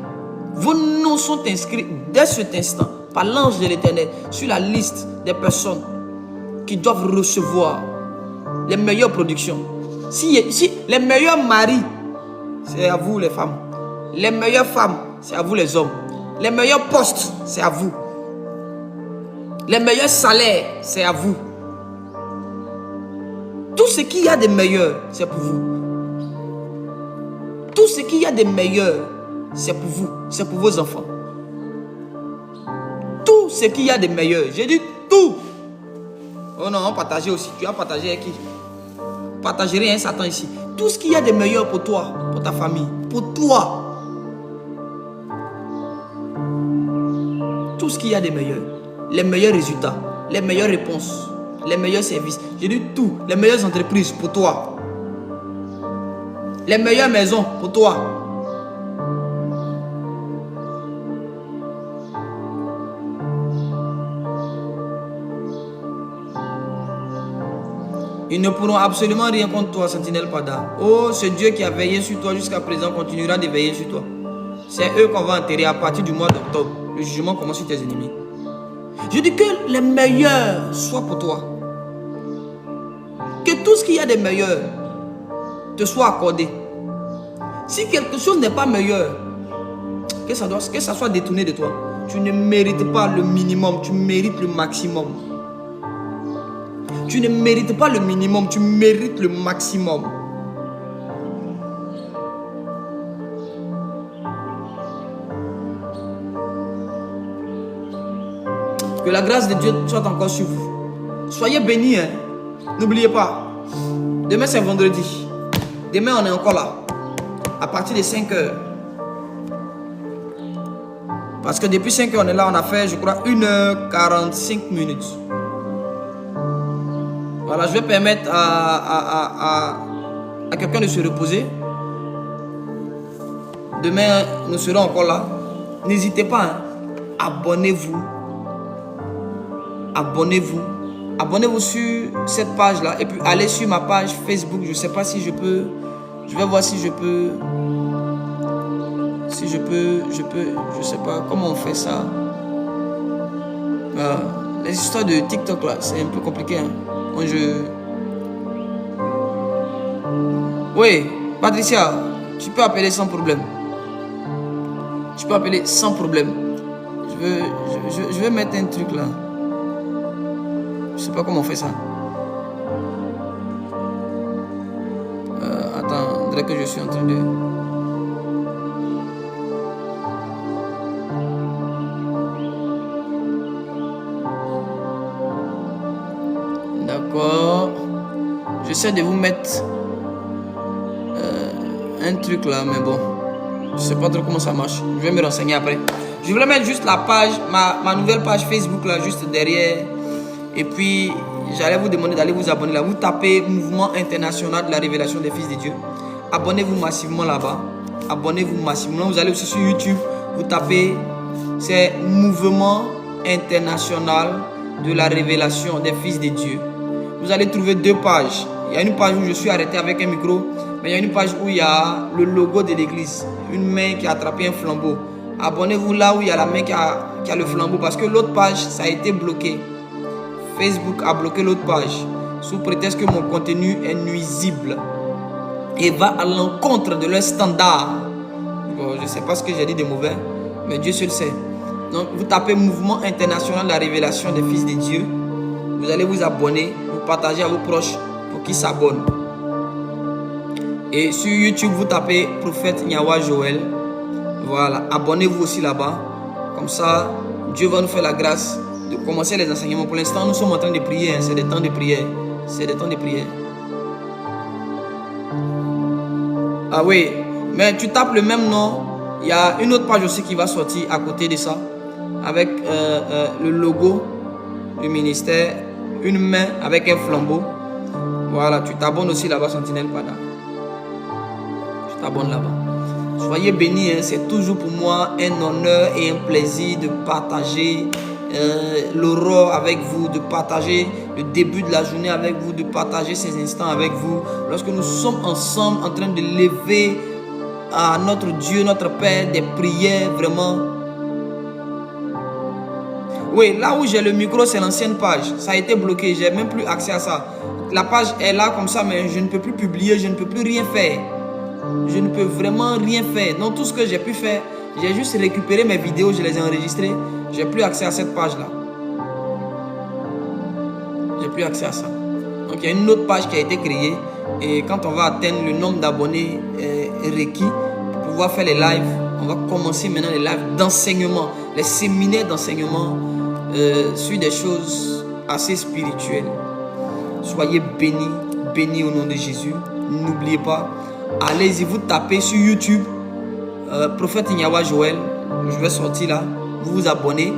[SPEAKER 1] Vos noms sont inscrits dès cet instant par l'ange de l'Éternel sur la liste des personnes qui doivent recevoir les meilleures productions. Si les meilleurs maris, c'est à vous les femmes. Les meilleures femmes, c'est à vous les hommes. Les meilleurs postes, c'est à vous. Les meilleurs salaires, c'est à vous. Tout ce qu'il y a de meilleur, c'est pour vous. Tout ce qu'il y a de meilleur, c'est pour vous. C'est pour vos enfants. Tout ce qu'il y a de meilleur. J'ai dit tout. Oh non, on partageait aussi. Tu as partagé avec qui? Partagez rien, Satan ici. Tout ce qu'il y a de meilleur pour toi, pour ta famille, pour toi. Tout ce qu'il y a de meilleur. Les meilleurs résultats, les meilleures réponses, les meilleurs services. J'ai dit tout. Les meilleures entreprises pour toi. Les meilleures maisons pour toi. Ils ne pourront absolument rien contre toi, Sentinelle Pada. Oh, ce Dieu qui a veillé sur toi jusqu'à présent continuera de veiller sur toi. C'est eux qu'on va enterrer à partir du mois d'octobre. Le jugement commence sur tes ennemis. Je dis que les meilleurs soient pour toi. Que tout ce qu'il y a de meilleur te soit accordé. Si quelque chose n'est pas meilleur, que ça soit détourné de toi. Tu ne mérites pas le minimum, tu mérites le maximum. Tu ne mérites pas le minimum, tu mérites le maximum. Que la grâce de Dieu soit encore sur vous. Soyez bénis. Hein? N'oubliez pas. Demain c'est vendredi. Demain on est encore là. À partir de 5 heures. Parce que depuis 5 heures on est là. On a fait je crois 1h45 minutes. Voilà, je vais permettre à quelqu'un de se reposer. Demain nous serons encore là. N'hésitez pas. Hein? Abonnez-vous. Abonnez-vous. Abonnez-vous sur cette page-là. Et puis allez sur ma page Facebook. Je ne sais pas si je peux. Je vais voir si je peux. Si je peux. Je ne sais pas comment on fait ça. Les histoires de TikTok là, c'est un peu compliqué. Hein. Moi, Oui, Patricia, tu peux appeler sans problème. Tu peux appeler sans problème. Je vais mettre un truc là. Je sais pas comment on fait ça. Attends, on dirait que je suis en train de... D'accord. J'essaie de vous mettre un truc là, mais bon. Je sais pas trop comment ça marche. Je vais me renseigner après. Je voulais mettre juste la page, ma nouvelle page Facebook là, juste derrière. Et puis, j'allais vous demander d'aller vous abonner là. Vous tapez Mouvement International de la Révélation des Fils de Dieu. Abonnez-vous massivement là-bas. Abonnez-vous massivement. Vous allez aussi sur YouTube. Vous tapez, c'est Mouvement International de la Révélation des Fils de Dieu. Vous allez trouver deux pages. Il y a une page où je suis arrêté avec un micro. Mais il y a une page où il y a le logo de l'église. Une main qui a attrapé un flambeau. Abonnez-vous là où il y a la main qui a le flambeau. Parce que l'autre page, ça a été bloqué. Facebook a bloqué l'autre page sous prétexte que mon contenu est nuisible et va à l'encontre de leurs standards. Bon, je ne sais pas ce que j'ai dit de mauvais, mais Dieu seul sait. Donc, vous tapez Mouvement International de la Révélation des Fils de Dieu. Vous allez vous abonner, vous partagez à vos proches pour qu'ils s'abonnent. Et sur YouTube, vous tapez Prophète Nyawa Joël. Voilà, abonnez-vous aussi là-bas. Comme ça, Dieu va nous faire la grâce de commencer les enseignements. Pour l'instant, nous sommes en train de prier. Hein. C'est des temps de prière. C'est des temps de prière. Ah oui, mais tu tapes le même nom. Il y a une autre page aussi qui va sortir à côté de ça. Avec le logo du ministère. Une main avec un flambeau. Voilà, tu t'abonnes aussi là-bas, Sentinelle Pada. Tu t'abonnes là-bas. Soyez bénis. Hein. C'est toujours pour moi un honneur et un plaisir de partager l'aurore avec vous, de partager le début de la journée avec vous, de partager ces instants avec vous. Lorsque nous sommes ensemble en train de lever à notre Dieu, notre Père, des prières vraiment. Oui, là où j'ai le micro, c'est l'ancienne page. Ça a été bloqué, j'ai même plus accès à ça. La page est là comme ça, mais je ne peux plus publier, je ne peux plus rien faire. Je ne peux vraiment rien faire. Donc tout ce que j'ai pu faire, j'ai juste récupéré mes vidéos, je les ai enregistrées. J'ai plus accès à cette page-là. J'ai plus accès à ça. Donc il y a une autre page qui a été créée. Et quand on va atteindre le nombre d'abonnés requis pour pouvoir faire les lives, on va commencer maintenant les lives d'enseignement, les séminaires d'enseignement sur des choses assez spirituelles. Soyez bénis, bénis au nom de Jésus. N'oubliez pas, allez-y, vous tapez sur YouTube, Prophète Inyawa Joël, je vais sortir là, vous vous abonnez,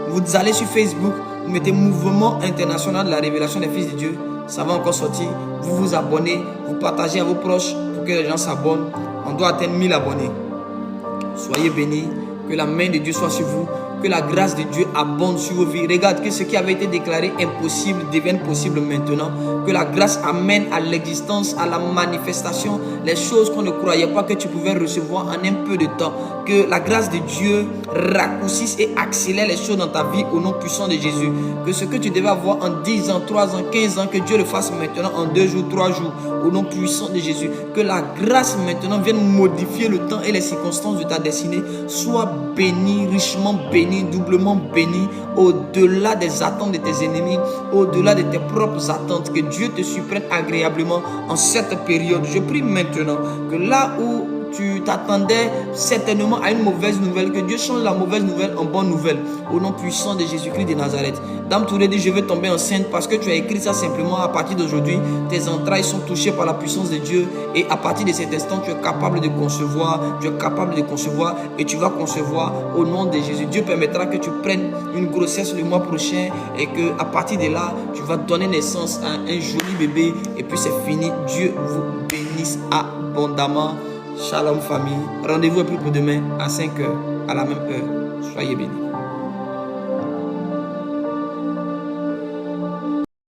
[SPEAKER 1] vous allez sur Facebook, vous mettez Mouvement International de la Révélation des Fils de Dieu, ça va encore sortir, vous vous abonnez, vous partagez à vos proches pour que les gens s'abonnent, on doit atteindre 1000 abonnés. Soyez bénis, que la main de Dieu soit sur vous, que la grâce de Dieu abonde sur vos vies. Regarde que ce qui avait été déclaré impossible devienne possible maintenant. Que la grâce amène à l'existence, à la manifestation, les choses qu'on ne croyait pas que tu pouvais recevoir en un peu de temps. Que la grâce de Dieu raccourcisse et accélère les choses dans ta vie au nom puissant de Jésus. Que ce que tu devais avoir en 10 ans, 3 ans, 15 ans, que Dieu le fasse maintenant en 2 jours, 3 jours, au nom puissant de Jésus. Que la grâce maintenant vienne modifier le temps et les circonstances de ta destinée. Sois béni, richement béni, doublement béni, au-delà des attentes de tes ennemis, au-delà de tes propres attentes. Que Dieu te surprenne agréablement en cette période. Je prie maintenant que là où tu t'attendais certainement à une mauvaise nouvelle, que Dieu change la mauvaise nouvelle en bonne nouvelle, au nom puissant de Jésus-Christ de Nazareth. Dame Touré dit: je vais tomber enceinte, parce que tu as écrit ça simplement. À partir d'aujourd'hui, tes entrailles sont touchées par la puissance de Dieu, et à partir de cet instant, tu es capable de concevoir, et tu vas concevoir au nom de Jésus. Dieu permettra que tu prennes une grossesse le mois prochain, et que à partir de là, tu vas donner naissance à un joli bébé, et puis c'est fini. Dieu vous bénisse abondamment. Shalom famille. Rendez-vous plus pour demain à 5 h à la même heure. Soyez bénis.